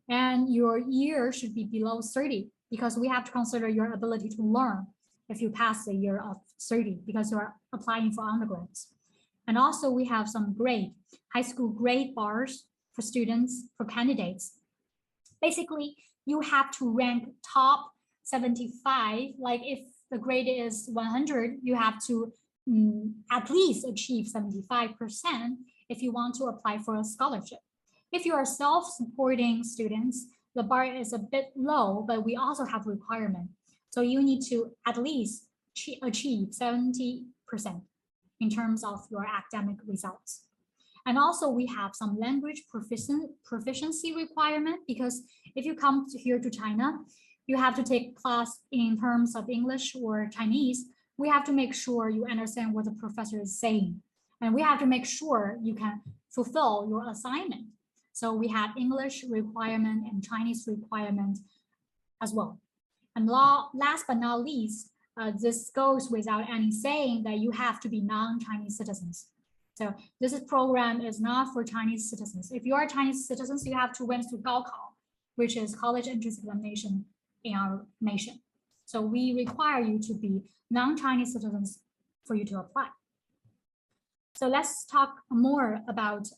And your year should be below 30, because we have to consider your ability to learn if you pass the year of 30, because you are applying for undergrads. And also we have some grade, high school grade bars for students, for candidates. Basically, you have to rank top 75. Like if the grade is 100, you have to at least achieve 75% if you want to apply for a scholarship. If you are self-supporting students, the bar is a bit low, but we also have requirement. So you need to at least achieve 70% in terms of your academic results. And also we have some language proficiency requirement, because if you come here to China, you have to take class in terms of English or Chinese. We have to make sure you understand what the professor is saying. And we have to make sure you can fulfill your assignment. So we have English requirement and Chinese requirement as well. And last but not least, this goes without any saying that you have to be non-Chinese citizens. So this program is not for Chinese citizens. If you are Chinese citizens, you have to went through Gaokao, which is college entrance examination in our nation. So we require you to be non-Chinese citizens for you to apply. So let's talk more about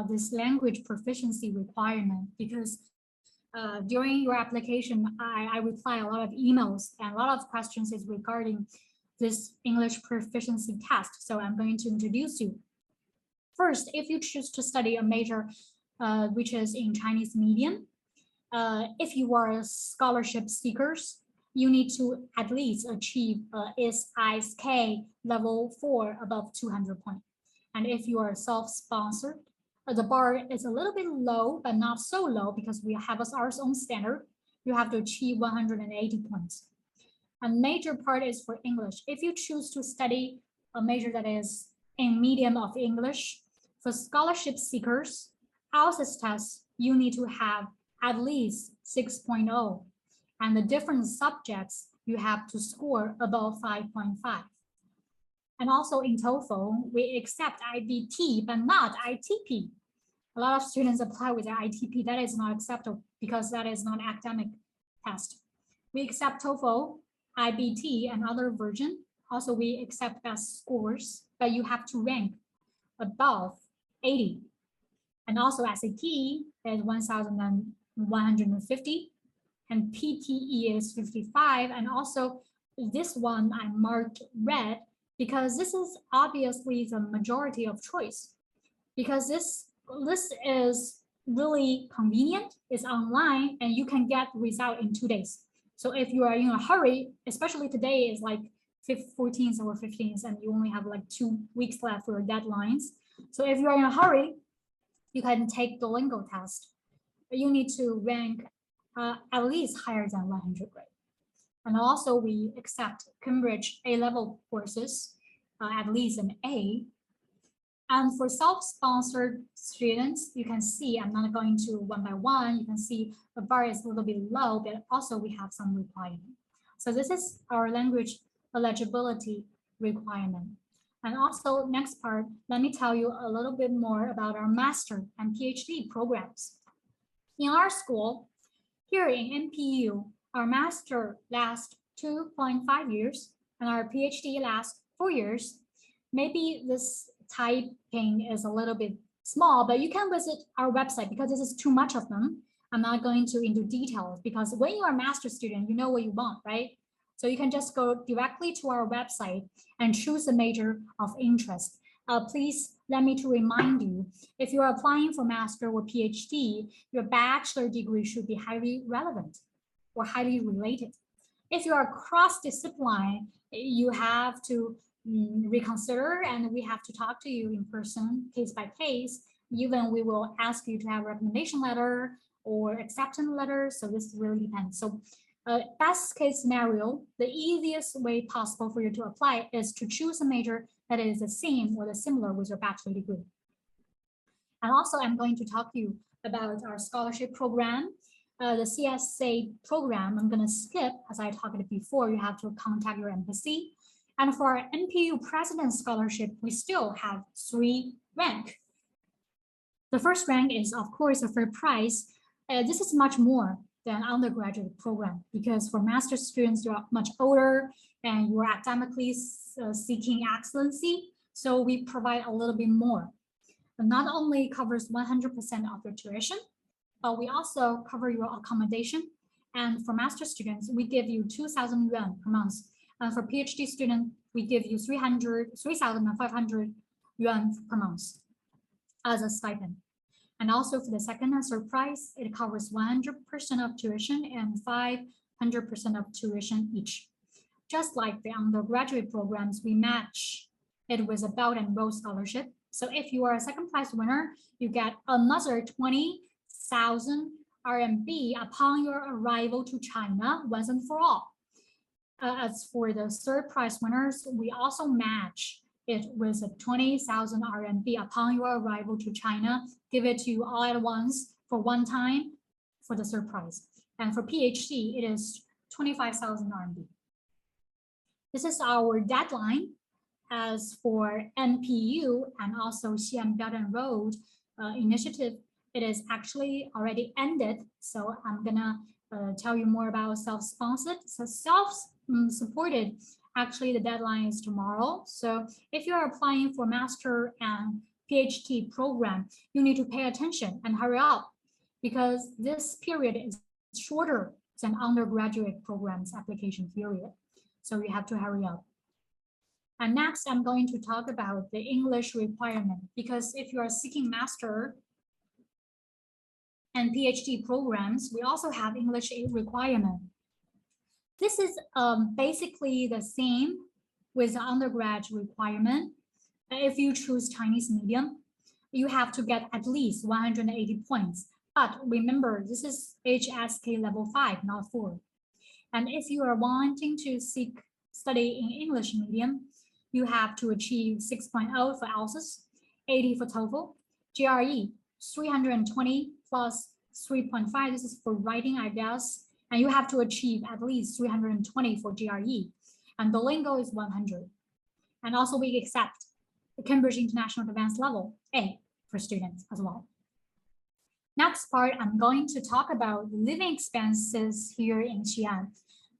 this language proficiency requirement, because during your application, I reply a lot of emails, and a lot of questions is regarding this English proficiency test. So I'm going to introduce you. First, if you choose to study a major which is in Chinese medium, if you are scholarship seekers, you need to at least achieve SISK level 4 above 200 points. And if you are self-sponsored, the bar is a little bit low, but not so low, because we have our own standard. You have to achieve 180 points. A major part is for English. If you choose to study a major that is in medium of English, for scholarship seekers, IELTS test, you need to have at least 6.0. And the different subjects, you have to score above 5.5. And also in TOEFL, we accept IBT, but not ITP. A lot of students apply with the ITP. That is not acceptable, because that is not an academic test. We accept TOEFL, IBT, and other version. Also, we accept best scores, but you have to rank above 80. And also SAT is 1,150, and PTE is 55. And also this one I marked red, because this is obviously the majority of choice, because this list is really convenient, it's online, and you can get result in 2 days. So if you are in a hurry, especially today is like 14th or 15th, and you only have like 2 weeks left for your deadlines. So if you're in a hurry, you can take the Duolingo test. But you need to rank at least higher than 100 grade. And also we accept Cambridge A-level courses, at least an A. And for self-sponsored students, you can see, I'm not going to one by one, you can see the bar is a little bit low, but also we have some requirement. So this is our language eligibility requirement. And also next part, let me tell you a little bit more about our master and PhD programs. In our school, here in NPU, our master lasts 2.5 years and our PhD lasts 4 years. Maybe this typing is a little bit small, but you can visit our website because this is too much of them. I'm not going into details because when you are a master student, you know what you want, right? So you can just go directly to our website and choose a major of interest. Please let me to remind you, if you're applying for master or PhD, your bachelor degree should be highly relevant or highly related. If you are cross-discipline, you have to reconsider and we have to talk to you in person, case by case. Even we will ask you to have a recommendation letter or acceptance letter. So this really depends. So best case scenario, the easiest way possible for you to apply is to choose a major that is the same or the similar with your bachelor degree. And also I'm going to talk to you about our scholarship program. The CSA program, I'm going to skip as I talked before, you have to contact your embassy. And for our Npu President Scholarship, we still have 3 ranks. The first rank is, of course, a fair price. This is much more than undergraduate program because for master students, you are much older and you are academically seeking excellency. So we provide a little bit more. It not only covers 100% of your tuition, but we also cover your accommodation. And for master students, we give you 2,000 yuan per month. And for PhD student, we give you 3,500 yuan per month as a stipend. And also for the second and third prize, it covers 100% of tuition and 500% of tuition each. Just like the undergraduate programs, we match it with a belt and roll scholarship. So if you are a second prize winner, you get another 20,000 RMB upon your arrival to China once and for all. As for the third prize winners, we also match it with a 20,000 RMB upon your arrival to China, give it to you all at once for one time for the third prize. And for PhD, it is 25,000 RMB. This is our deadline. As for NPU and also Xi'an Belt and Road initiative, it is actually already ended. So I'm gonna tell you more about self-sponsored. So self-supported, actually the deadline is tomorrow. So if you're applying for master and PhD program, you need to pay attention and hurry up because this period is shorter than undergraduate programs application period. So you have to hurry up. And next, I'm going to talk about the English requirement because if you are seeking master and PhD programs, we also have English requirement. This is basically the same with the undergraduate requirement. If you choose Chinese medium, you have to get at least 180 points. But remember, this is HSK level 5, not 4. And if you are wanting to study in English medium, you have to achieve 6.0 for IELTS, 80 for TOEFL, GRE 320 plus 3.5. This is for writing, I guess. And you have to achieve at least 320 for GRE. And Duolingo is 100. And also we accept the Cambridge International Advanced Level A for students as well. Next part, I'm going to talk about living expenses here in Xi'an.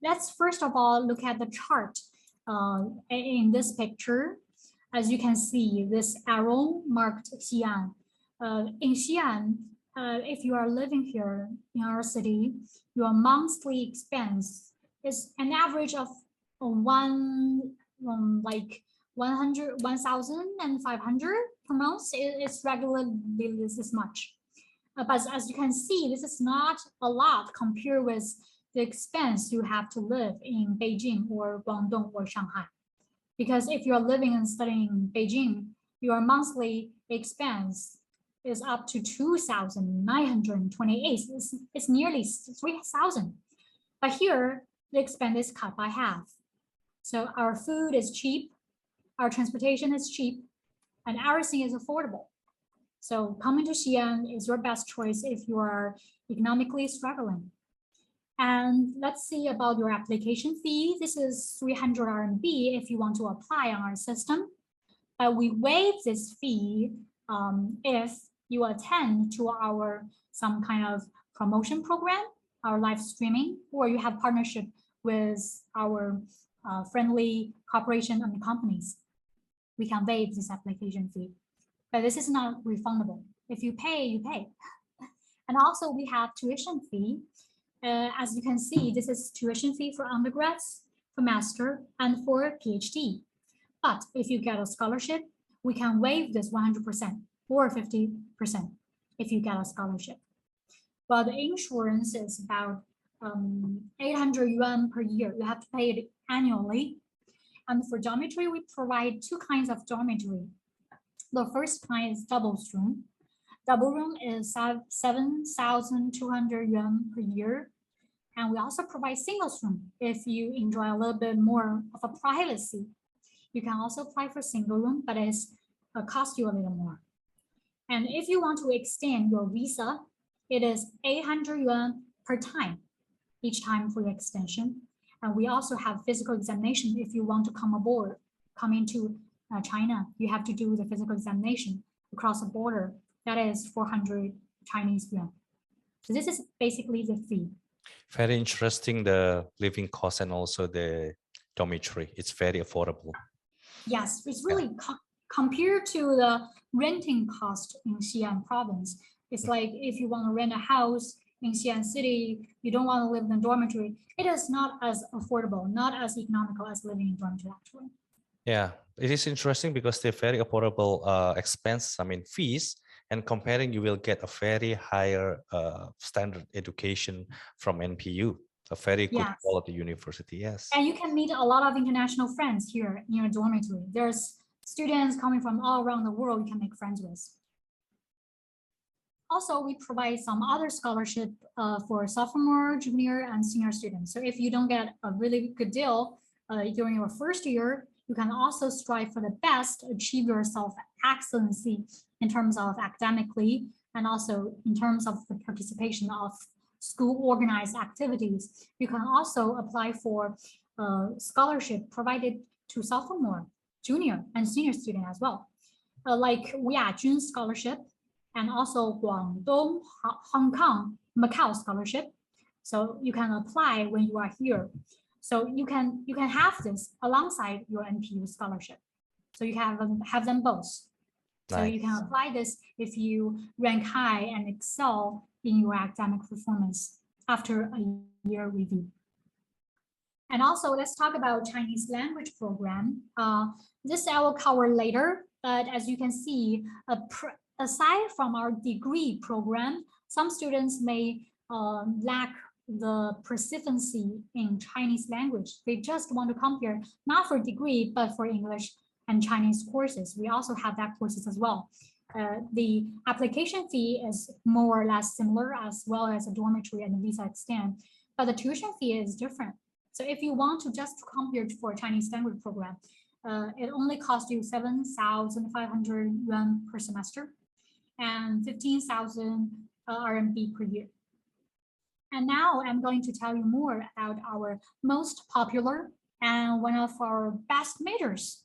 Let's first of all look at the chart in this picture. As you can see, this arrow marked Xi'an. In Xi'an, if you are living here in our city, your monthly expense is an average of 1,500 per month. It's regularly this much. But as you can see, this is not a lot compared with the expense you have to live in Beijing or Guangdong or Shanghai. Because if you're living and studying in Beijing, your monthly expense is up to 2,928. It's nearly 3,000. But here, the expense is cut by half. So our food is cheap, our transportation is cheap, and everything is affordable. So coming to Xi'an is your best choice if you are economically struggling. And let's see about your application fee. This is 300 RMB if you want to apply on our system. But we waive this fee if you attend to our some kind of promotion program, our live streaming, or you have partnership with our friendly corporation and companies. We can waive this application fee, but this is not refundable. If you pay, you pay. And also we have tuition fee. As you can see, this is tuition fee for undergrads, for master, and for PhD. But if you get a scholarship, we can waive this 100% or 50% if you get a scholarship. But the insurance is about 800 yuan per year. You have to pay it annually. And for dormitory, we provide two kinds of dormitory. The first kind is double room. Double room is 7,200 yuan per year. And we also provide single room if you enjoy a little bit more of a privacy. You can also apply for single room, but it's cost you a little more. And if you want to extend your visa, it is 800 yuan per time, each time for the extension. And we also have physical examination. If you want to come aboard, come into China, you have to do the physical examination across the border. That is 400 Chinese yuan. So this is basically the fee. Very interesting, the living cost and also the dormitory. It's very affordable. Yes, it's really compared to the renting cost in Xi'an province. It's like if you want to rent a house in Xi'an city, you don't want to live in a dormitory. It is not as affordable, not as economical as living in dormitory actually. Yeah, it is interesting because they're very affordable expense, fees, and comparing, you will get a very higher standard education from NPU, a very good quality university, yes. And you can meet a lot of international friends here in your dormitory. There's students coming from all around the world you can make friends with. Also, we provide some other scholarship for sophomore, junior, and senior students. So if you don't get a really good deal during your first year, you can also strive for the best, achieve yourself excellency in terms of academically, and also in terms of the participation of school organized activities. You can also apply for scholarship provided to sophomore, junior, and senior student as well, like Jun Scholarship, and also Guangdong, Hong Kong, Macau Scholarship. So you can apply when you are here. So you can have this alongside your NPU scholarship. So you have them both. Nice. So you can apply this if you rank high and excel in your academic performance after a year review. And also let's talk about Chinese language program. This I will cover later, but as you can see, aside from our degree program, some students may lack the proficiency in Chinese language. They just want to come here, not for degree, but for English and Chinese courses. We also have that courses as well. The application fee is more or less similar, as well as a dormitory and a visa extend, but the tuition fee is different. So if you want to just come here for a Chinese language program, it only costs you 7,500 yuan per semester and 15,000 RMB per year. And now I'm going to tell you more about our most popular and one of our best majors.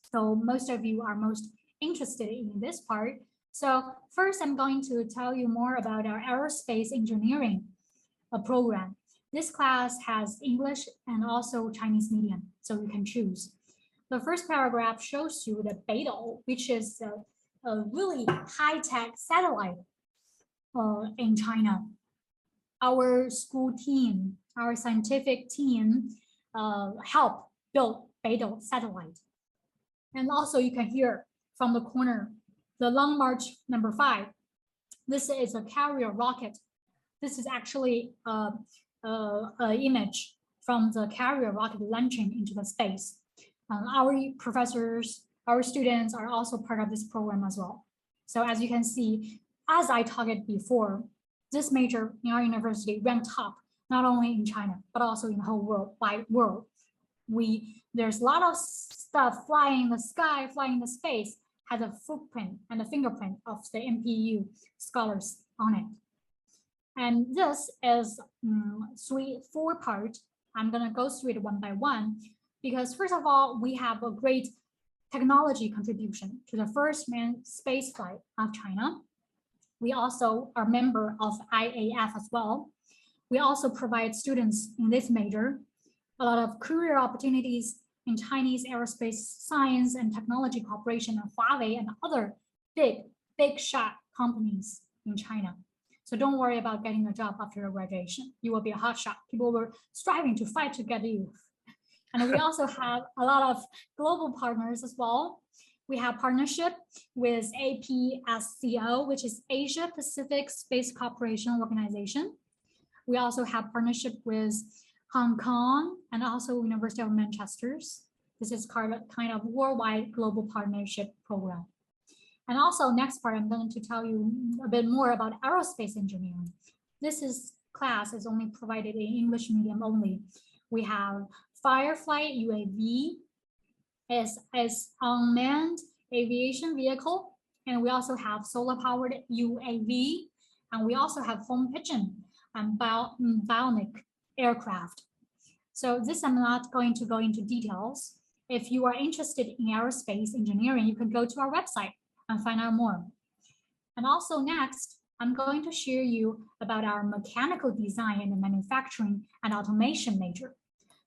So most of you are most interested in this part. So first, I'm going to tell you more about our Aerospace Engineering program. This class has English and also Chinese medium, so you can choose. The first paragraph shows you the Beidou, which is a really high-tech satellite in China. Our school team, our scientific team helped build Beidou satellite. And also you can hear from the corner, the Long March number 5. This is a carrier rocket. This is actually an image from the carrier rocket launching into the space. Our professors, our students are also part of this program as well. So as you can see, as I talked before, this major in our university ranked top, not only in China, but also in the whole wide world. There's a lot of stuff flying in the sky, flying in the space, has a footprint and a fingerprint of the NPU scholars on it. And this is four-part. I'm going to go through it one by one because first of all, we have a great technology contribution to the first manned space flight of China. We also are a member of IAF as well. We also provide students in this major a lot of career opportunities in Chinese aerospace science and technology cooperation and Huawei and other big shot companies in China. So don't worry about getting a job after your graduation. You will be a hot shot. People were striving to fight to get you. And we also have a lot of global partners as well. We have partnership with APSCO, which is Asia Pacific Space Cooperation Organization. We also have partnership with Hong Kong and also University of Manchester. This is kind of worldwide global partnership program. And also next part, I'm going to tell you a bit more about aerospace engineering. Class is only provided in English medium only. We have Firefly UAV as unmanned aviation vehicle. And we also have solar powered UAV. And we also have foam pigeon and bionic aircraft. So this I'm not going to go into details. If you are interested in aerospace engineering, you can go to our website and find out more. And also next, I'm going to share you about our mechanical design and manufacturing and automation major.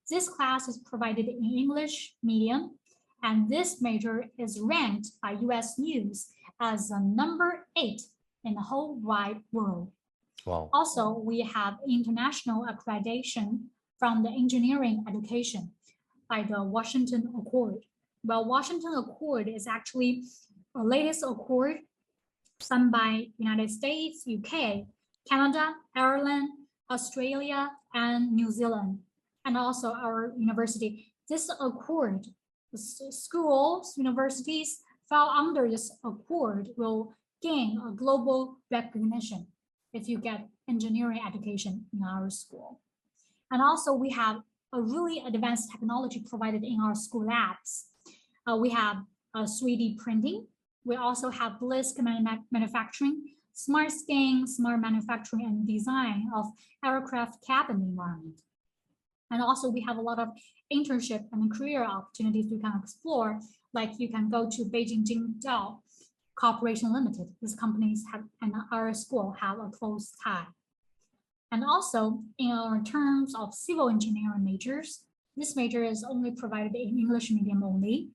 This class is provided in English medium, and this major is ranked by US News as number 8 in the whole wide world. Wow. Also, we have international accreditation from the engineering education by the Washington Accord. Well, Washington Accord is actually the latest accord signed by United States, UK, Canada, Ireland, Australia, and New Zealand, and also our university. This accord, schools, universities fall under this accord will gain a global recognition if you get engineering education in our school. And also we have a really advanced technology provided in our school labs. We have 3D printing. We also have blisk manufacturing, smart scan, smart manufacturing and design of aircraft cabin environment. And also we have a lot of internship and career opportunities you can explore, like you can go to Beijing Jingdao Corporation Limited. These companies have and our school have a close tie. And also in our terms of civil engineering majors, this major is only provided in English medium only.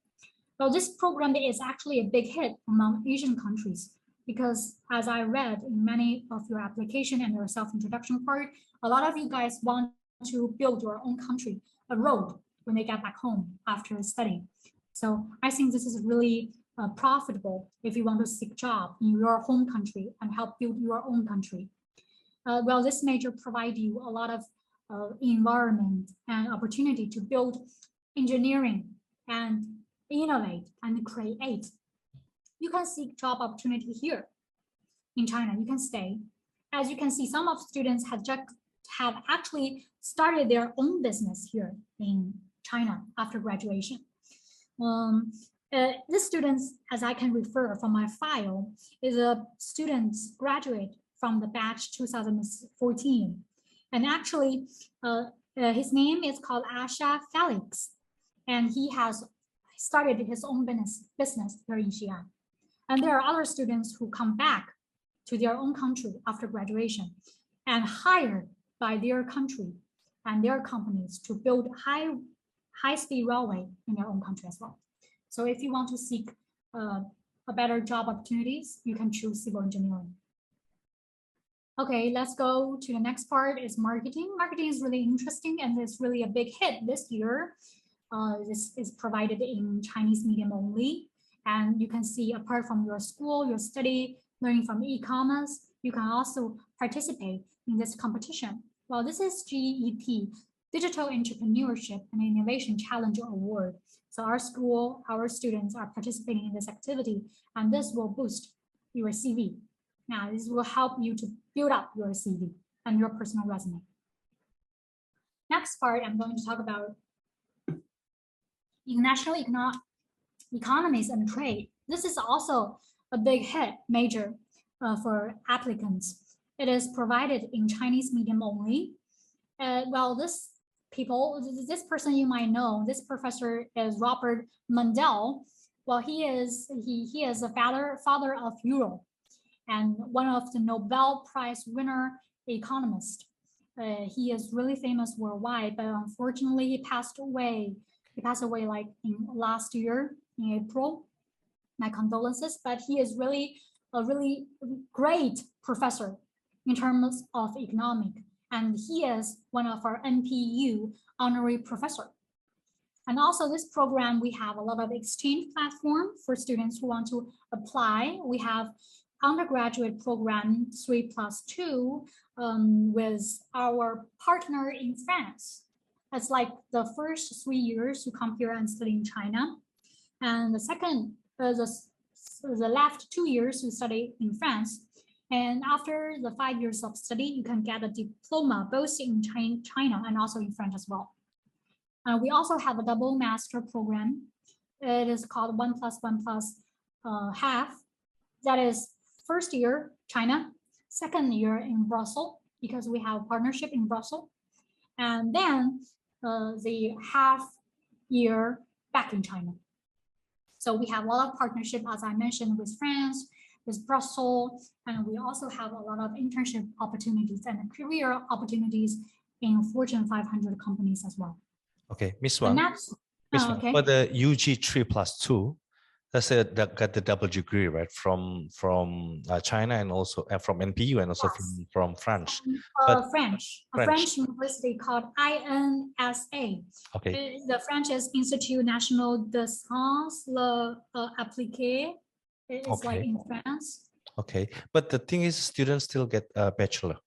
Well, this program is actually a big hit among Asian countries because as I read in many of your application and your self-introduction part, a lot of you guys want to build your own country, a road when they get back home after studying. So I think this is really profitable if you want to seek job in your home country and help build your own country. Well, this major provides you a lot of environment and opportunity to build engineering and innovate and create. You can seek job opportunity here in China. You can stay. As you can see, some of students have actually started their own business here in China after graduation. This students, as I can refer from my file, is a student graduate from the batch 2014. And actually, his name is called Asha Felix, and he has started his own business here in Xi'an. And there are other students who come back to their own country after graduation and hired by their country and their companies to build high-speed railway in their own country as well. So if you want to seek a better job opportunities, you can choose civil engineering. Okay, let's go to the next part is marketing. Marketing is really interesting and it's really a big hit this year. This is provided in Chinese medium only. And you can see apart from your school, your study, learning from e-commerce, you can also participate in this competition. Well, this is GEP, Digital Entrepreneurship and Innovation Challenge Award. So our school, our students are participating in this activity, and this will boost your CV. Now, this will help you to build up your CV and your personal resume. Next part, I'm going to talk about international economies and trade. This is also a big hit major for applicants. It is provided in Chinese medium only. Well, this person you might know, this professor is Robert Mundell. Well, he is a father of Euro and one of the Nobel Prize winner economist. He is really famous worldwide, but unfortunately he passed away. He passed away like in last year in April. My condolences, but he is really a really great professor in terms of economic. And he is one of our NPU honorary professor. And also this program, we have a lot of exchange platform for students who want to apply. We have undergraduate program 3+2 with our partner in France. It's like the first 3 years you come here and study in China. And the second, the last 2 years you study in France. And after the 5 years of study, you can get a diploma both in China and also in France as well. We also have a double master program. It is called 1+1+half. That is first year China, second year in Brussels, because we have partnership in Brussels, and then the half year back in China. So we have a lot of partnership, as I mentioned, with France, with Brussels, and we also have a lot of internship opportunities and career opportunities in Fortune 500 companies as well. Okay, Miss Wang. Okay. For the UG 3+2, that's that got the double degree, right? From China and also from NPU and also from France. French university called INSA. Okay. The French is Institut National des Sciences Appliquées. It's like in France. Okay, but the thing is, students still get a bachelor.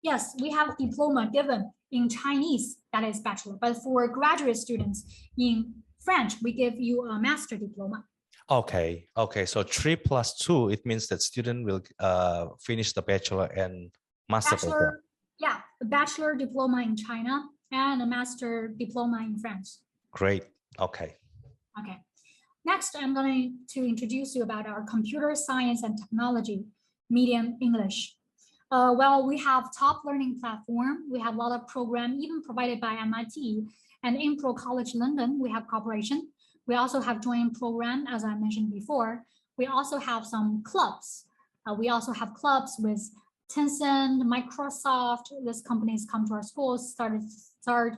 Yes, we have diploma given in Chinese, that is bachelor. But for graduate students in French, we give you a master diploma. Okay. So 3+2, it means that student will finish the bachelor and master program. Yeah, a bachelor diploma in China and a master diploma in France. Great. Okay. Next, I'm going to introduce you about our computer science and technology, medium English. Well, we have top learning platform. We have a lot of programs even provided by MIT and Impro College London. We have cooperation. We also have joint program, as I mentioned before. We also have some clubs. We also have clubs with Tencent, Microsoft. These companies come to our schools, start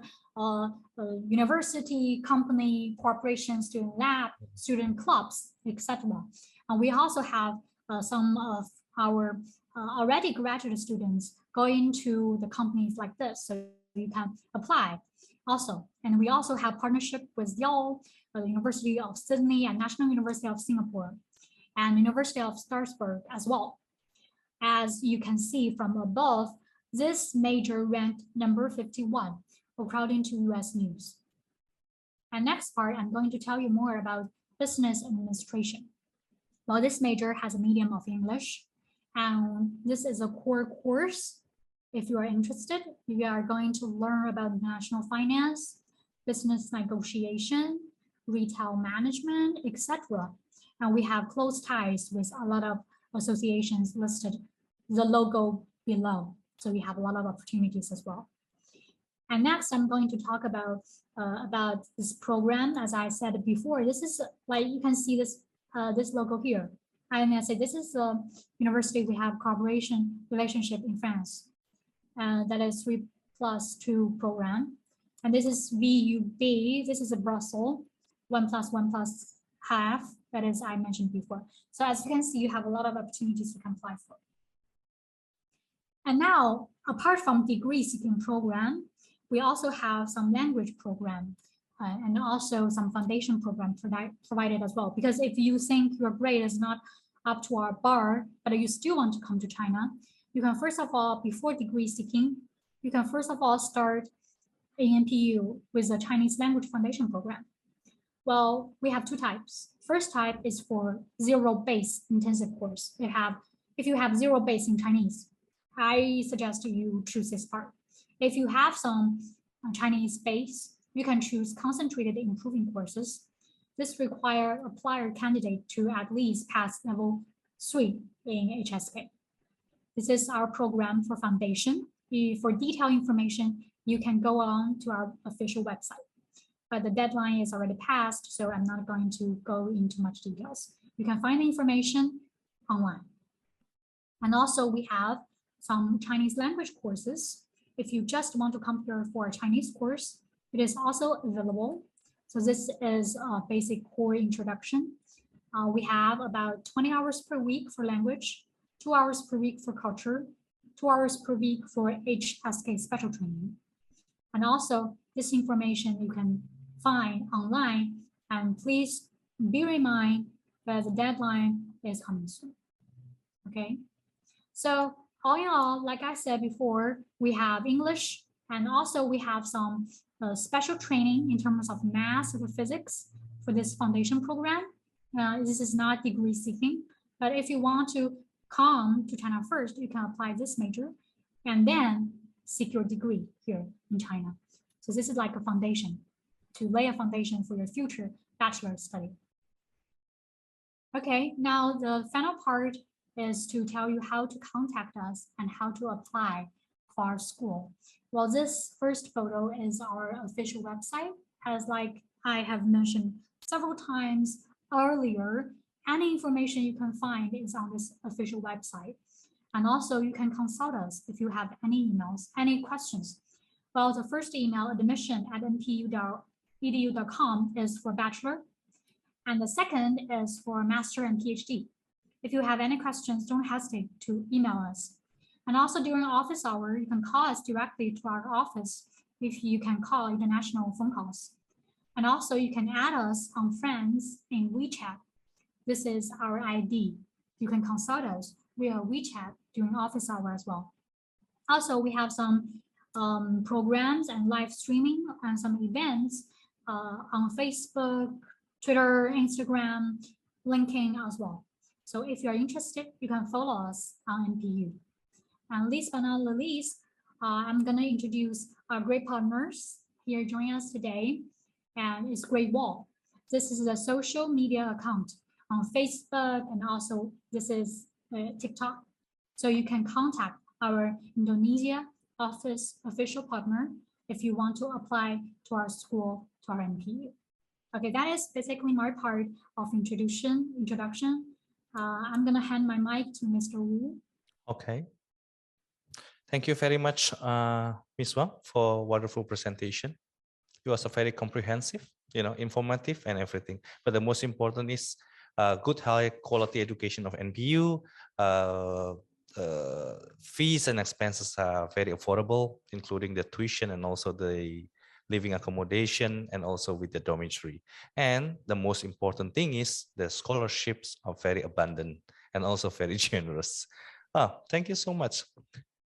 university, company, corporation, student lab, student clubs, etc. And we also have some of our already graduate students going to the companies like this, so you can apply also. And we also have partnership with Yale, the University of Sydney and National University of Singapore, and University of Strasbourg as well. As you can see from above, this major ranked number 51, according to US News. And next part, I'm going to tell you more about business administration. Well, this major has a medium of English, and this is a core course. If you are interested, you are going to learn about international finance, business negotiation, retail management, etc. And we have close ties with a lot of associations listed, the logo below. So we have a lot of opportunities as well. And next, I'm going to talk about this program. As I said before, this is like you can see this this logo here. And I say this is a university we have cooperation relationship in France. That is 3+2 program. And this is VUB. This is a Brussels 1+1+half. That is I mentioned before. So as you can see, you have a lot of opportunities you can apply for. And now, apart from degree seeking program, we also have some language program and also some foundation program provided as well. Because if you think your grade is not up to our bar, but you still want to come to China, you can first of all, before degree seeking, you can first of all start ANPU with a Chinese language foundation program. Well, we have two types. First type is for zero base intensive course. If you have zero base in Chinese, I suggest you choose this part. If you have some Chinese base, you can choose concentrated improving courses. This requires applier candidate to at least pass level 3 in HSK. This is our program for foundation. For detailed information, you can go on to our official website. But the deadline is already passed, so I'm not going to go into much details. You can find the information online. And also we have some Chinese language courses. If you just want to come here for a Chinese course, it is also available. So this is a basic core introduction. We have about 20 hours per week for language, 2 hours per week for culture, 2 hours per week for HSK special training. And also this information you can find online, and please bear in mind that the deadline is coming soon. Okay, so all in all, like I said before, we have English, and also we have some special training in terms of math or physics for this foundation program. This is not degree seeking, but if you want to come to China first, you can apply this major and then seek your degree here in China. So this is like a foundation to lay a foundation for your future bachelor study. Okay, now the final part is to tell you how to contact us and how to apply for our school. Well, this first photo is our official website. As like I have mentioned several times earlier, any information you can find is on this official website. And also you can consult us if you have any emails, any questions. Well, the first email, admission@npu.edu.com, is for bachelor. And the second is for master and PhD. If you have any questions, don't hesitate to email us. And also during office hour, you can call us directly to our office if you can call international phone calls. And also you can add us on Friends in WeChat. This is our ID. You can consult us via WeChat during office hour as well. Also, we have some programs and live streaming and some events on Facebook, Twitter, Instagram, LinkedIn as well. So if you're interested, you can follow us on NPU. And last but not least, I'm going to introduce our great partners here joining us today, and it's Great Wall. This is a social media account on Facebook, and also this is TikTok. So you can contact our Indonesia office official partner if you want to apply to our school, to our NPU. Okay, that is basically my part of introduction. I'm going to hand my mic to Mr. Wu. Okay. Thank you very much, Ms. Wang, for wonderful presentation. It was a very comprehensive, informative and everything. But the most important is good high quality education of NPU. Fees and expenses are very affordable, including the tuition and also the living accommodation and also with the dormitory. And the most important thing is the scholarships are very abundant and also very generous. Thank you so much.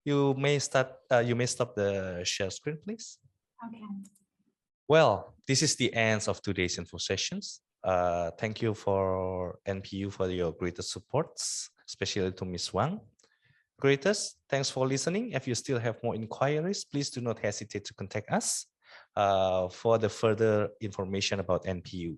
You may stop the share screen, please. Okay. Well, this is the end of today's info sessions. Thank you for NPU for your greatest supports, especially to Ms. Wang. Greatest, thanks for listening. If you still have more inquiries, please do not hesitate to contact us for the further information about NPU.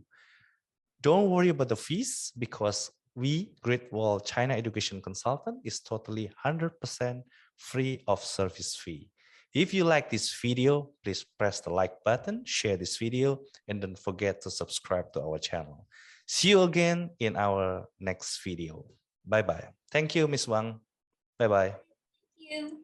Don't worry about the fees because we, Great Wall China Education Consultant, is totally 100% free of service fee. If you like this video, please press the like button, share this video, and don't forget to subscribe to our channel. See you again in our next video. Bye-bye. Thank you, Ms. Wang. Bye-bye. Thank you.